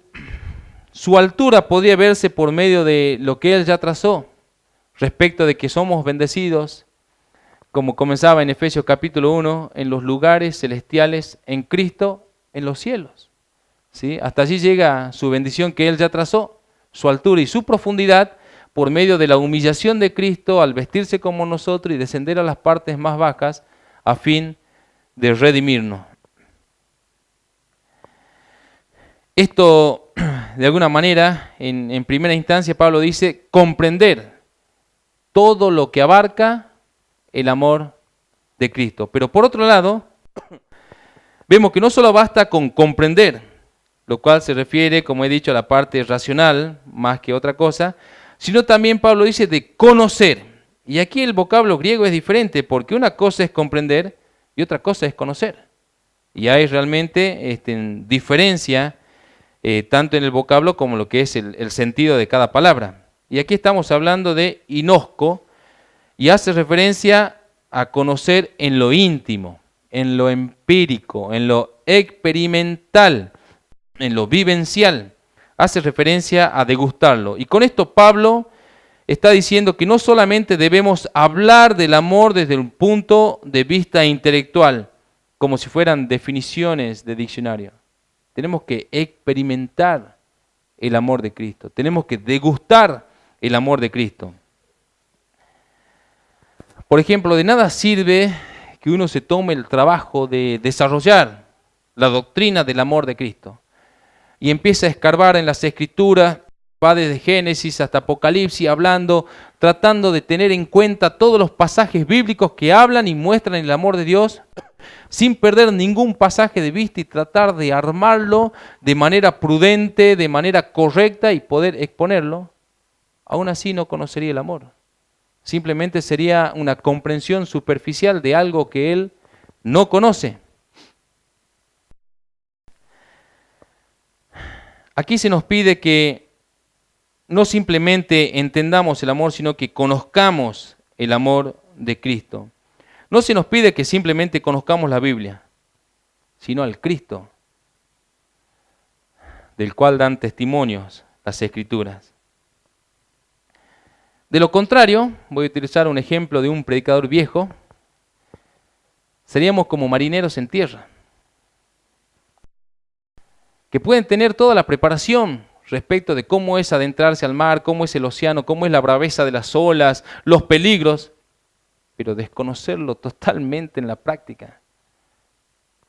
[SPEAKER 1] altura podría verse por medio de lo que Él ya trazó respecto de que somos bendecidos, como comenzaba en Efesios capítulo 1, en los lugares celestiales, en Cristo, en los cielos. ¿Sí? Hasta allí llega su bendición que Él ya trazó, su altura y su profundidad, por medio de la humillación de Cristo al vestirse como nosotros y descender a las partes más bajas a fin de redimirnos. Esto, de alguna manera, en primera instancia, Pablo dice comprender todo lo que abarca el amor de Cristo. Pero por otro lado, vemos que no solo basta con comprender, lo cual se refiere, como he dicho, a la parte racional, más que otra cosa, sino también Pablo dice de conocer. Y aquí el vocablo griego es diferente, porque una cosa es comprender y otra cosa es conocer. Y hay realmente diferencia, tanto en el vocablo como lo que es el sentido de cada palabra. Y aquí estamos hablando de inosco, y hace referencia a conocer en lo íntimo, en lo empírico, en lo experimental, en lo vivencial. Hace referencia a degustarlo. Y con esto Pablo está diciendo que no solamente debemos hablar del amor desde un punto de vista intelectual, como si fueran definiciones de diccionario. Tenemos que experimentar el amor de Cristo. Tenemos que degustar el amor de Cristo. Por ejemplo, de nada sirve que uno se tome el trabajo de desarrollar la doctrina del amor de Cristo y empieza a escarbar en las Escrituras, va desde Génesis hasta Apocalipsis, hablando, tratando de tener en cuenta todos los pasajes bíblicos que hablan y muestran el amor de Dios, sin perder ningún pasaje de vista y tratar de armarlo de manera prudente, de manera correcta y poder exponerlo. Aún así no conocería el amor. Simplemente sería una comprensión superficial de algo que él no conoce. Aquí se nos pide que no simplemente entendamos el amor, sino que conozcamos el amor de Cristo. No se nos pide que simplemente conozcamos la Biblia, sino al Cristo, del cual dan testimonios las Escrituras. De lo contrario, voy a utilizar un ejemplo de un predicador viejo, seríamos como marineros en tierra, que pueden tener toda la preparación respecto de cómo es adentrarse al mar, cómo es el océano, cómo es la braveza de las olas, los peligros, pero desconocerlo totalmente en la práctica.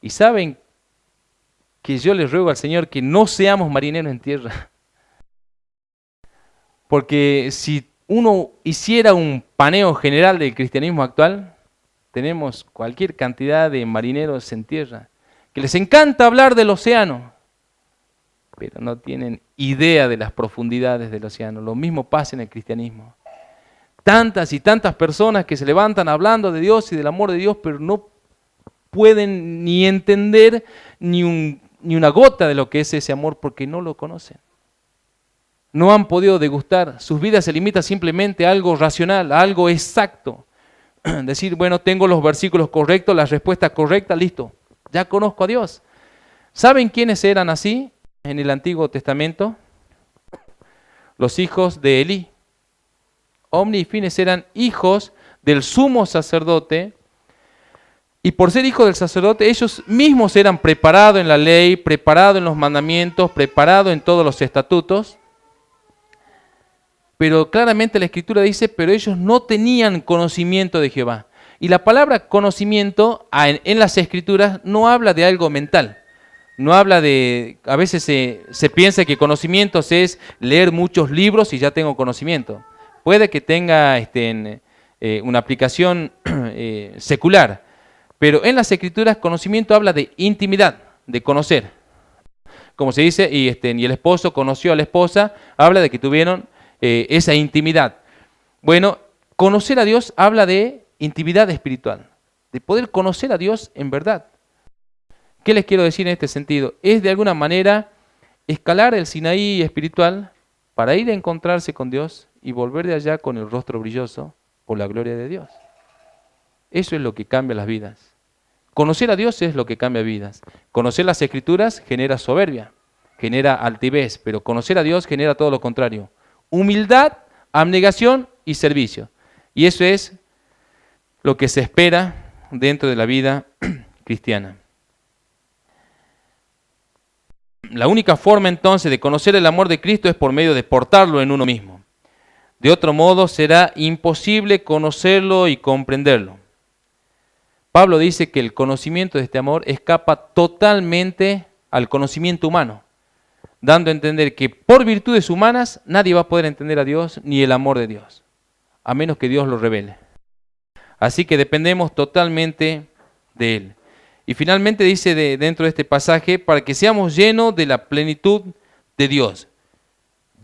[SPEAKER 1] Y saben que yo les ruego al Señor que no seamos marineros en tierra. Porque si uno hiciera un paneo general del cristianismo actual, tenemos cualquier cantidad de marineros en tierra, que les encanta hablar del océano, pero no tienen idea de las profundidades del océano. Lo mismo pasa en el cristianismo. Tantas y tantas personas que se levantan hablando de Dios y del amor de Dios, pero no pueden ni entender ni una gota de lo que es ese amor porque no lo conocen. No han podido degustar. Sus vidas se limitan simplemente a algo racional, a algo exacto. Decir, bueno, tengo los versículos correctos, la respuesta correcta, listo. Ya conozco a Dios. ¿Saben quiénes eran así en el Antiguo Testamento? Los hijos de Elí. Omni y Fines eran hijos del sumo sacerdote, y por ser hijos del sacerdote, ellos mismos eran preparados en la ley, preparados en los mandamientos, preparados en todos los estatutos. Pero claramente la Escritura dice, pero ellos no tenían conocimiento de Jehová. Y la palabra conocimiento en las Escrituras no habla de algo mental. No habla de, a veces se piensa que conocimientos es leer muchos libros y ya tengo conocimiento. Puede que tenga una aplicación secular, pero en las Escrituras conocimiento habla de intimidad, de conocer. Como se dice, y el esposo conoció a la esposa, habla de que tuvieron esa intimidad. Bueno, conocer a Dios habla de intimidad espiritual, de poder conocer a Dios en verdad. ¿Qué les quiero decir en este sentido? Es de alguna manera escalar el Sinaí espiritual para ir a encontrarse con Dios y volver de allá con el rostro brilloso por la gloria de Dios. Eso es lo que cambia las vidas. Conocer a Dios es lo que cambia vidas. Conocer las Escrituras genera soberbia, genera altivez, pero conocer a Dios genera todo lo contrario. Humildad, abnegación y servicio. Y eso es lo que se espera dentro de la vida cristiana. La única forma entonces de conocer el amor de Cristo es por medio de portarlo en uno mismo. De otro modo será imposible conocerlo y comprenderlo. Pablo dice que el conocimiento de este amor escapa totalmente al conocimiento humano, dando a entender que por virtudes humanas nadie va a poder entender a Dios ni el amor de Dios, a menos que Dios lo revele. Así que dependemos totalmente de Él. Y finalmente dice dentro de este pasaje, para que seamos llenos de la plenitud de Dios.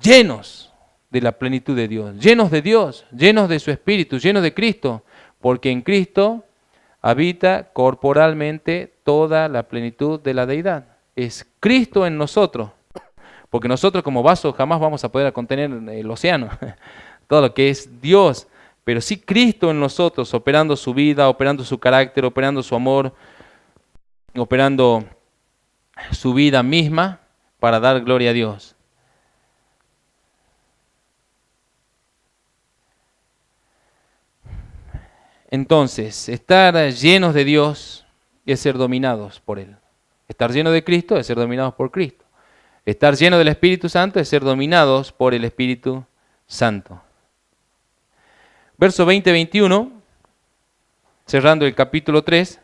[SPEAKER 1] Llenos de la plenitud de Dios, llenos de su Espíritu, llenos de Cristo, porque en Cristo habita corporalmente toda la plenitud de la deidad. Es Cristo en nosotros, porque nosotros como vasos jamás vamos a poder contener el océano, todo lo que es Dios, pero sí Cristo en nosotros, operando su vida, operando su carácter, operando su amor, operando su vida misma para dar gloria a Dios. Entonces, estar llenos de Dios es ser dominados por Él. Estar lleno de Cristo es ser dominados por Cristo. Estar lleno del Espíritu Santo es ser dominados por el Espíritu Santo. Verso 20-21 cerrando el capítulo 3.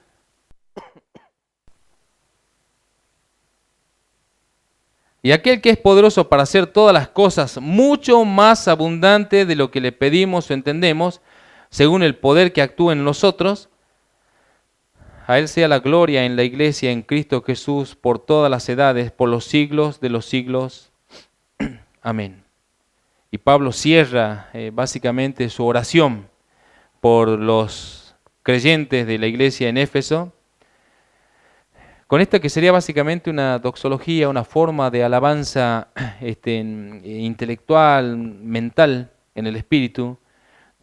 [SPEAKER 1] Y aquel que es poderoso para hacer todas las cosas mucho más abundante de lo que le pedimos o entendemos, según el poder que actúa en nosotros, a Él sea la gloria en la iglesia, en Cristo Jesús, por todas las edades, por los siglos de los siglos. Amén. Y Pablo cierra básicamente su oración por los creyentes de la iglesia en Éfeso, con esto que sería básicamente una doxología, una forma de alabanza intelectual, mental, en el espíritu.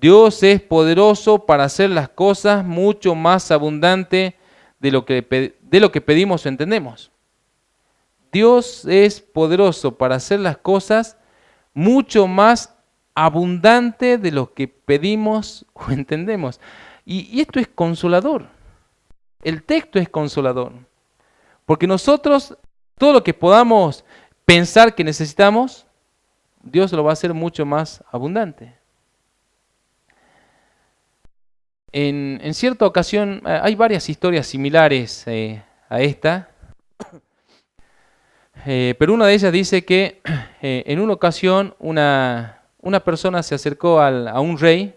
[SPEAKER 1] Dios es poderoso para hacer las cosas mucho más abundante de lo que pedimos o entendemos. Dios es poderoso para hacer las cosas mucho más abundante de lo que pedimos o entendemos. Y esto es consolador. El texto es consolador. Porque nosotros, todo lo que podamos pensar que necesitamos, Dios lo va a hacer mucho más abundante. En cierta ocasión, hay varias historias similares a esta, pero una de ellas dice que en una ocasión una persona se acercó a un rey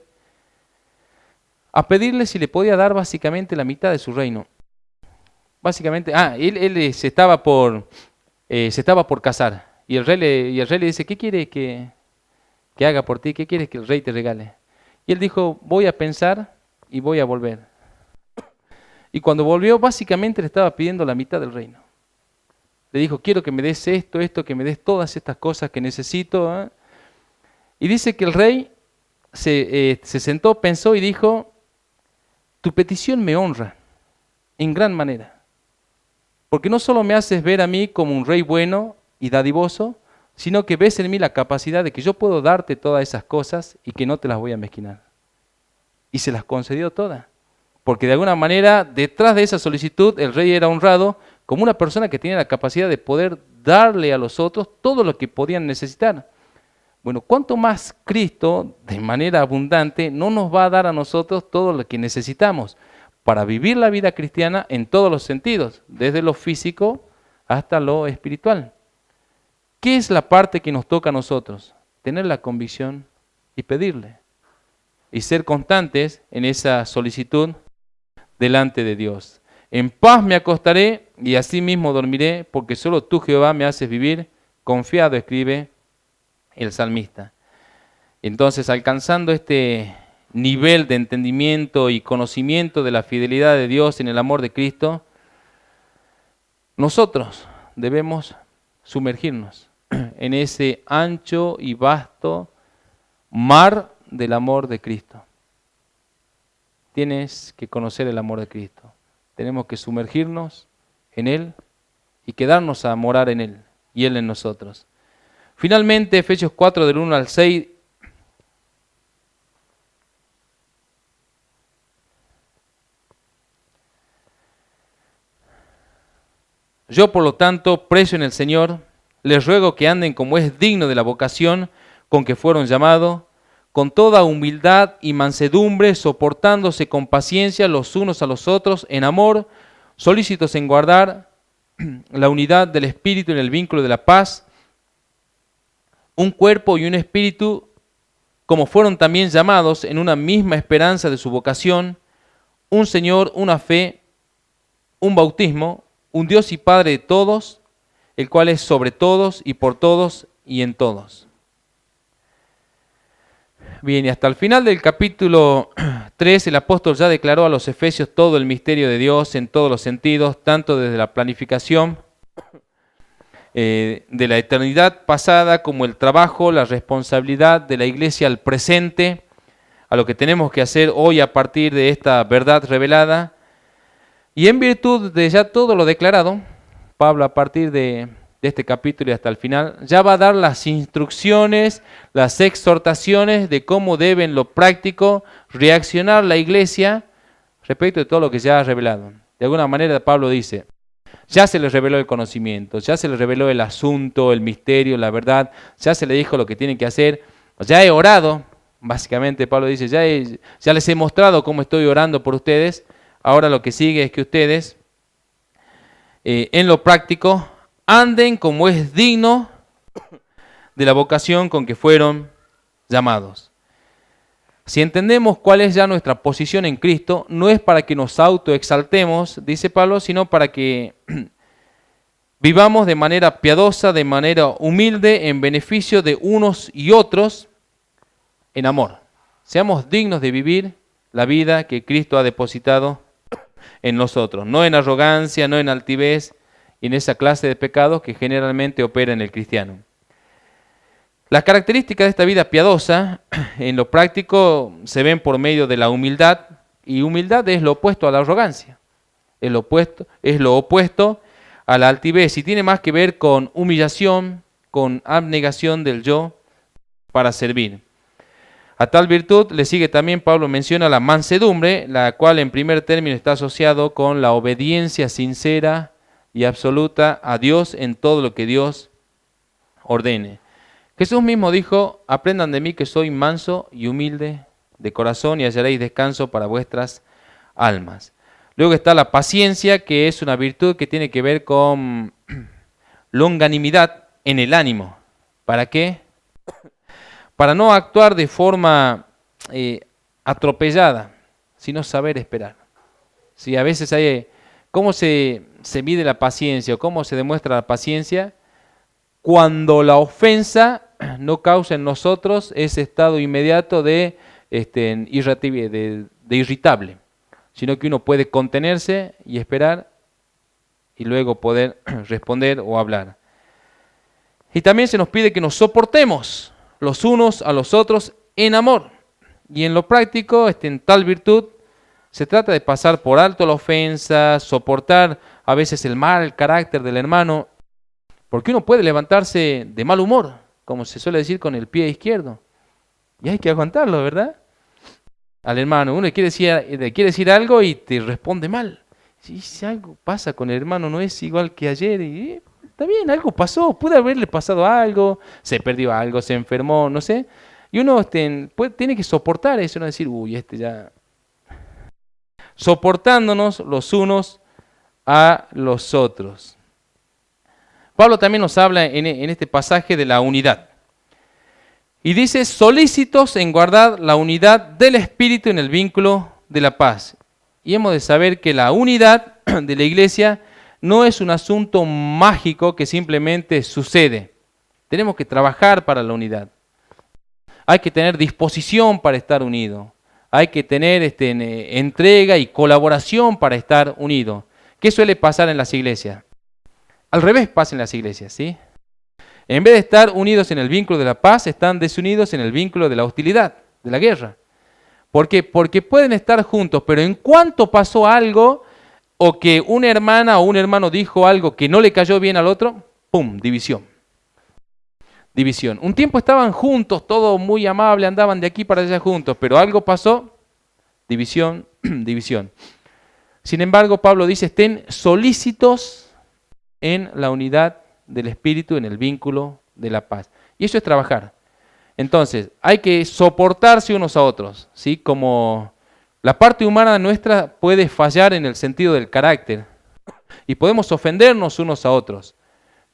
[SPEAKER 1] a pedirle si le podía dar básicamente la mitad de su reino. Básicamente, él se estaba por casar y el rey le dice, ¿qué quiere que haga por ti? ¿Qué quieres que el rey te regale? Y él dijo, voy a pensar y voy a volver. Y cuando volvió, básicamente le estaba pidiendo la mitad del reino. Le dijo, quiero que me des esto, que me des todas estas cosas que necesito. Y dice que el rey se sentó, pensó y dijo, tu petición me honra en gran manera. Porque no solo me haces ver a mí como un rey bueno y dadivoso, sino que ves en mí la capacidad de que yo puedo darte todas esas cosas y que no te las voy a mezquinar. Y se las concedió todas. Porque de alguna manera, detrás de esa solicitud, el rey era honrado como una persona que tenía la capacidad de poder darle a los otros todo lo que podían necesitar. Bueno, ¿cuánto más Cristo, de manera abundante, no nos va a dar a nosotros todo lo que necesitamos para vivir la vida cristiana en todos los sentidos, desde lo físico hasta lo espiritual? ¿Qué es la parte que nos toca a nosotros? Tener la convicción y pedirle. Y ser constantes en esa solicitud delante de Dios. En paz me acostaré y así mismo dormiré, porque solo tú, Jehová, me haces vivir confiado, escribe el salmista. Entonces, alcanzando este nivel de entendimiento y conocimiento de la fidelidad de Dios en el amor de Cristo, nosotros debemos sumergirnos en ese ancho y vasto mar del amor de Cristo. Tienes que conocer el amor de Cristo. Tenemos que sumergirnos en Él y quedarnos a morar en Él y Él en nosotros. Finalmente, Efesios 4, del 1 al 6, yo, por lo tanto, preso en el Señor, les ruego que anden como es digno de la vocación con que fueron llamados, con toda humildad y mansedumbre, soportándose con paciencia los unos a los otros en amor, solícitos en guardar la unidad del Espíritu en el vínculo de la paz, un cuerpo y un espíritu, como fueron también llamados en una misma esperanza de su vocación, un Señor, una fe, un bautismo, un Dios y Padre de todos, el cual es sobre todos y por todos y en todos. Bien, y hasta el final del capítulo 3, el apóstol ya declaró a los efesios todo el misterio de Dios en todos los sentidos, tanto desde la planificación de la eternidad pasada como el trabajo, la responsabilidad de la iglesia al presente, a lo que tenemos que hacer hoy a partir de esta verdad revelada. Y en virtud de ya todo lo declarado, Pablo a partir de este capítulo y hasta el final, ya va a dar las instrucciones, las exhortaciones de cómo debe en lo práctico reaccionar la iglesia respecto de todo lo que ya ha revelado. De alguna manera Pablo dice, ya se les reveló el conocimiento, ya se les reveló el asunto, el misterio, la verdad, ya se les dijo lo que tienen que hacer, ya he orado Básicamente Pablo dice, ya les he mostrado cómo estoy orando por ustedes, ahora lo que sigue es que ustedes, en lo práctico, anden como es digno de la vocación con que fueron llamados. Si entendemos cuál es ya nuestra posición en Cristo, no es para que nos autoexaltemos, dice Pablo, sino para que vivamos de manera piadosa, de manera humilde, en beneficio de unos y otros, en amor. Seamos dignos de vivir la vida que Cristo ha depositado en nosotros, no en arrogancia, no en altivez y en esa clase de pecados que generalmente opera en el cristiano. Las características de esta vida piadosa, en lo práctico, se ven por medio de la humildad, y humildad es lo opuesto a la arrogancia, es lo opuesto a la altivez, y tiene más que ver con humillación, con abnegación del yo para servir. A tal virtud le sigue también, Pablo menciona la mansedumbre, la cual en primer término está asociado con la obediencia sincera y absoluta a Dios en todo lo que Dios ordene. Jesús mismo dijo, aprendan de mí que soy manso y humilde de corazón y hallaréis descanso para vuestras almas. Luego está la paciencia, que es una virtud que tiene que ver con longanimidad en el ánimo. ¿Para qué? Para no actuar de forma atropellada, sino saber esperar. Sí, a veces hay, ¿cómo se mide la paciencia o cómo se demuestra la paciencia? Cuando la ofensa no causa en nosotros ese estado inmediato de irritable, sino que uno puede contenerse y esperar y luego poder responder o hablar. Y también se nos pide que nos soportemos los unos a los otros en amor. Y en lo práctico, en tal virtud, se trata de pasar por alto la ofensa, soportar a veces el mal carácter del hermano, porque uno puede levantarse de mal humor, como se suele decir, con el pie izquierdo. Y hay que aguantarlo, ¿verdad? Al hermano, uno le quiere decir algo y te responde mal. Si algo pasa con el hermano, no es igual que ayer, y está bien, algo pasó, puede haberle pasado algo, se perdió algo, se enfermó, no sé. Y uno tiene que soportar eso, no decir, ya... Soportándonos los unos a los otros. Pablo también nos habla en este pasaje de la unidad. Y dice, solícitos en guardar la unidad del Espíritu en el vínculo de la paz. Y hemos de saber que la unidad de la iglesia no es un asunto mágico que simplemente sucede. Tenemos que trabajar para la unidad. Hay que tener disposición para estar unido. Hay que tener entrega y colaboración para estar unido. ¿Qué suele pasar en las iglesias? Al revés pasa en las iglesias, ¿sí? En vez de estar unidos en el vínculo de la paz, están desunidos en el vínculo de la hostilidad, de la guerra. ¿Por qué? Porque pueden estar juntos, pero en cuanto pasó algo, o que una hermana o un hermano dijo algo que no le cayó bien al otro, ¡pum!, división. División. Un tiempo estaban juntos, todo muy amable, andaban de aquí para allá juntos, pero algo pasó, división, división. Sin embargo, Pablo dice, estén solícitos en la unidad del Espíritu, en el vínculo de la paz. Y eso es trabajar. Entonces, hay que soportarse unos a otros, ¿sí? Como la parte humana nuestra puede fallar en el sentido del carácter y podemos ofendernos unos a otros,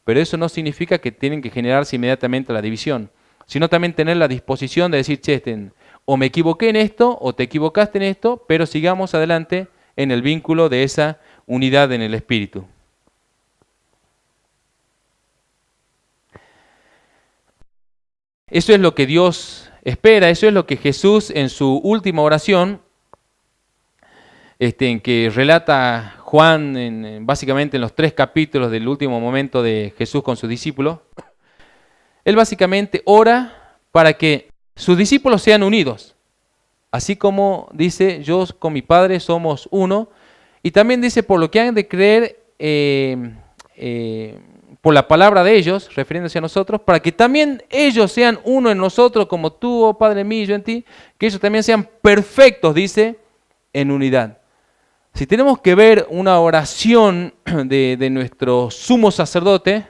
[SPEAKER 1] pero eso no significa que tienen que generarse inmediatamente la división, sino también tener la disposición de decir, o me equivoqué en esto, o te equivocaste en esto, pero sigamos adelante en el vínculo de esa unidad en el Espíritu. Eso es lo que Dios espera, eso es lo que Jesús en su última oración, en que relata Juan básicamente en los 3 capítulos del último momento de Jesús con sus discípulos, él básicamente ora para que sus discípulos sean unidos, así como dice, yo con mi Padre somos uno, y también dice por lo que han de creer por la palabra de ellos, refiriéndose a nosotros, para que también ellos sean uno en nosotros, como tú, oh Padre mío, yo en ti, que ellos también sean perfectos, dice, en unidad. Si tenemos que ver una oración de nuestro sumo sacerdote,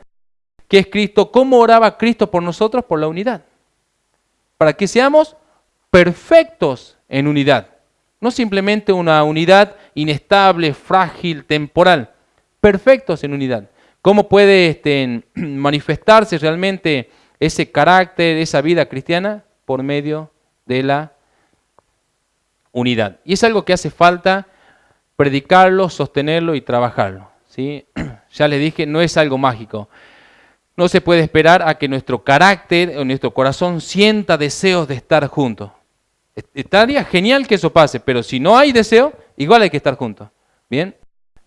[SPEAKER 1] que es Cristo, ¿cómo oraba Cristo por nosotros? Por la unidad. Para que seamos perfectos en unidad. No simplemente una unidad inestable, frágil, temporal. Perfectos en unidad. ¿Cómo puede manifestarse realmente ese carácter, esa vida cristiana? Por medio de la unidad. Y es algo que hace falta predicarlo, sostenerlo y trabajarlo, ¿sí? Ya les dije, no es algo mágico. No se puede esperar a que nuestro carácter o nuestro corazón sienta deseos de estar juntos. Estaría genial que eso pase, pero si no hay deseo, igual hay que estar juntos. ¿Bien?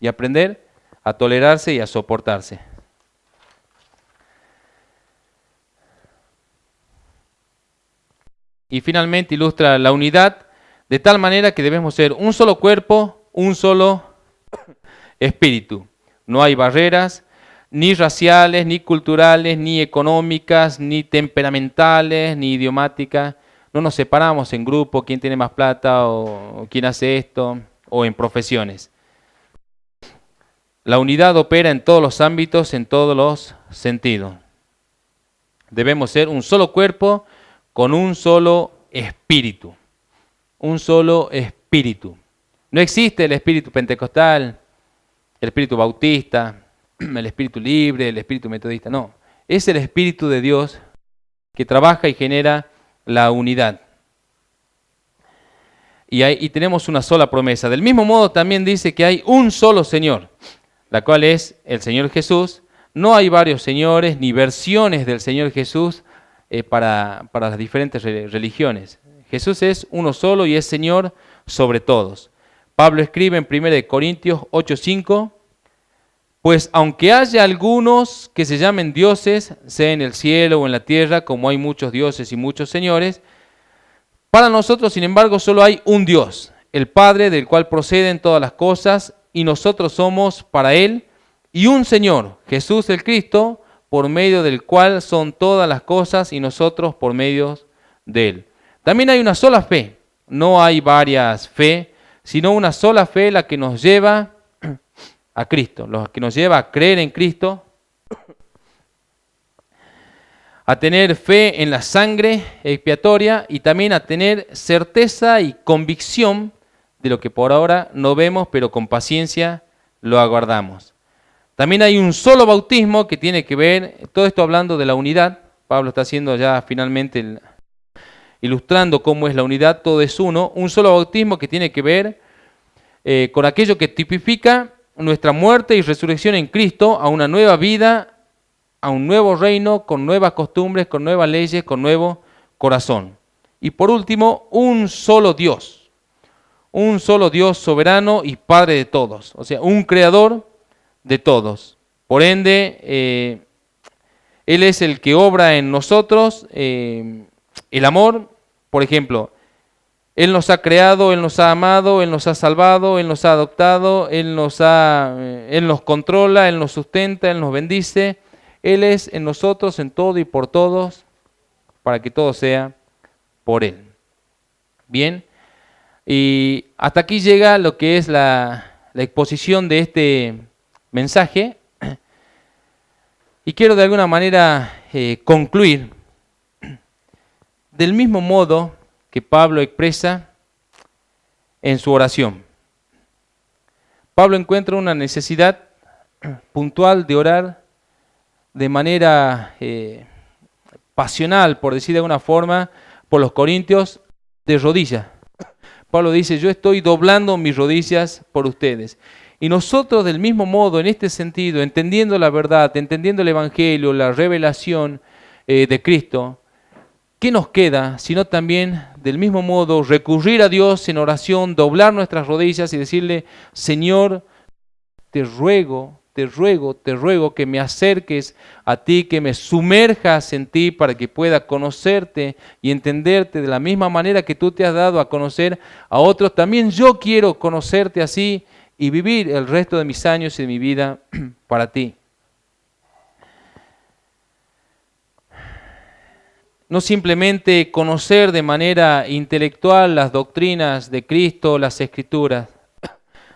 [SPEAKER 1] Y aprender a tolerarse y a soportarse. Y finalmente ilustra la unidad de tal manera que debemos ser un solo cuerpo, un solo espíritu. No hay barreras, ni raciales, ni culturales, ni económicas, ni temperamentales, ni idiomáticas. No nos separamos en grupo, quién tiene más plata o quién hace esto, o en profesiones. La unidad opera en todos los ámbitos, en todos los sentidos. Debemos ser un solo cuerpo con un solo espíritu. Un solo espíritu. No existe el espíritu pentecostal, el espíritu bautista, el espíritu libre, el espíritu metodista. No, es el Espíritu de Dios que trabaja y genera la unidad. Y tenemos una sola promesa. Del mismo modo también dice que hay un solo Señor, la cual es el Señor Jesús. No hay varios señores ni versiones del Señor Jesús para las diferentes religiones. Jesús es uno solo y es Señor sobre todos. Pablo escribe en 1 Corintios 8:5, pues aunque haya algunos que se llamen dioses, sea en el cielo o en la tierra, como hay muchos dioses y muchos señores, para nosotros, sin embargo, solo hay un Dios, el Padre, del cual proceden todas las cosas, y nosotros somos para Él, y un Señor, Jesús el Cristo, por medio del cual son todas las cosas, y nosotros por medio de Él. También hay una sola fe, no hay varias fe, sino una sola fe la que nos lleva a Cristo, la que nos lleva a creer en Cristo, a tener fe en la sangre expiatoria y también a tener certeza y convicción de lo que por ahora no vemos, pero con paciencia lo aguardamos. También hay un solo bautismo que tiene que ver, todo esto hablando de la unidad, Pablo está haciendo ya finalmente ilustrando cómo es la unidad, todo es uno, un solo bautismo que tiene que ver con aquello que tipifica nuestra muerte y resurrección en Cristo a una nueva vida, a un nuevo reino, con nuevas costumbres, con nuevas leyes, con nuevo corazón. Y por último, un solo Dios soberano y Padre de todos, o sea, un creador de todos. Por ende, Él es el que obra en nosotros el amor. Por ejemplo, Él nos ha creado, Él nos ha amado, Él nos ha salvado, Él nos ha adoptado, Él nos controla, Él nos sustenta, Él nos bendice. Él es en nosotros, en todo y por todos, para que todo sea por Él. Bien, y hasta aquí llega lo que es la exposición de este mensaje. Y quiero de alguna manera concluir del mismo modo que Pablo expresa en su oración. Pablo encuentra una necesidad puntual de orar de manera pasional, por decir de alguna forma, por los corintios, de rodillas. Pablo dice, yo estoy doblando mis rodillas por ustedes. Y nosotros del mismo modo, en este sentido, entendiendo la verdad, entendiendo el Evangelio, la revelación de Cristo, ¿qué nos queda? Sino también, del mismo modo, recurrir a Dios en oración, doblar nuestras rodillas y decirle, Señor, te ruego que me acerques a ti, que me sumerjas en ti para que pueda conocerte y entenderte de la misma manera que tú te has dado a conocer a otros. También yo quiero conocerte así y vivir el resto de mis años y de mi vida para ti. No simplemente conocer de manera intelectual las doctrinas de Cristo, las Escrituras,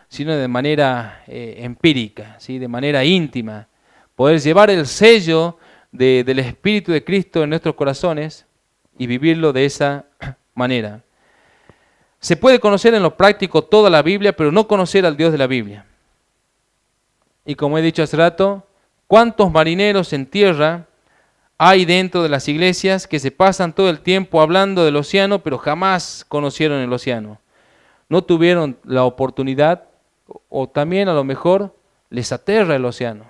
[SPEAKER 1] sino de manera empírica, ¿sí? De manera íntima. Poder llevar el sello del Espíritu de Cristo en nuestros corazones y vivirlo de esa manera. Se puede conocer en lo práctico toda la Biblia, pero no conocer al Dios de la Biblia. Y como he dicho hace rato, ¿cuántos marineros en tierra hay dentro de las iglesias que se pasan todo el tiempo hablando del océano, pero jamás conocieron el océano? No tuvieron la oportunidad, o también a lo mejor les aterra el océano.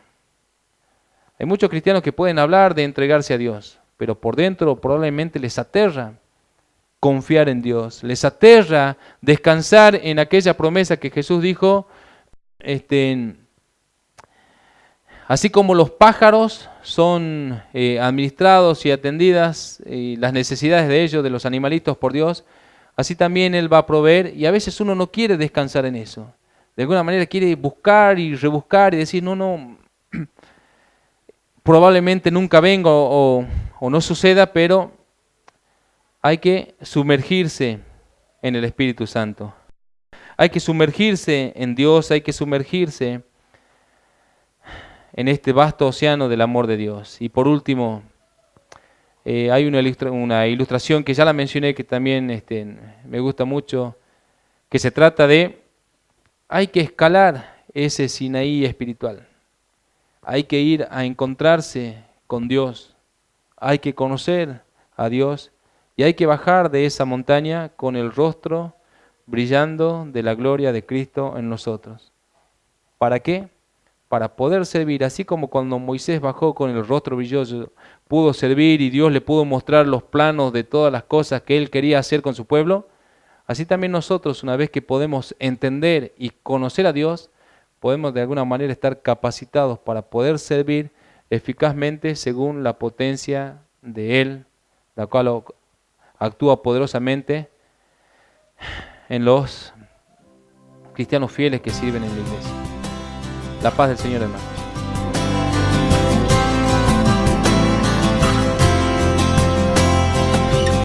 [SPEAKER 1] Hay muchos cristianos que pueden hablar de entregarse a Dios, pero por dentro probablemente les aterra confiar en Dios, les aterra descansar en aquella promesa que Jesús dijo, así como los pájaros son administrados y atendidas las necesidades de ellos, de los animalitos por Dios, así también Él va a proveer, y a veces uno no quiere descansar en eso. De alguna manera quiere buscar y rebuscar y decir, no, probablemente nunca venga o no suceda, pero hay que sumergirse en el Espíritu Santo. Hay que sumergirse en Dios, hay que sumergirse en este vasto océano del amor de Dios. Y por último, hay una ilustración que ya la mencioné, que también me gusta mucho, que se trata de, hay que escalar ese Sinaí espiritual. Hay que ir a encontrarse con Dios. Hay que conocer a Dios. Y hay que bajar de esa montaña con el rostro brillando de la gloria de Cristo en nosotros. ¿Para qué? Para poder servir, así como cuando Moisés bajó con el rostro brilloso, pudo servir y Dios le pudo mostrar los planos de todas las cosas que Él quería hacer con su pueblo, así también nosotros, una vez que podemos entender y conocer a Dios, podemos de alguna manera estar capacitados para poder servir eficazmente según la potencia de Él, la cual actúa poderosamente en los cristianos fieles que sirven en la iglesia. La paz del Señor, hermano.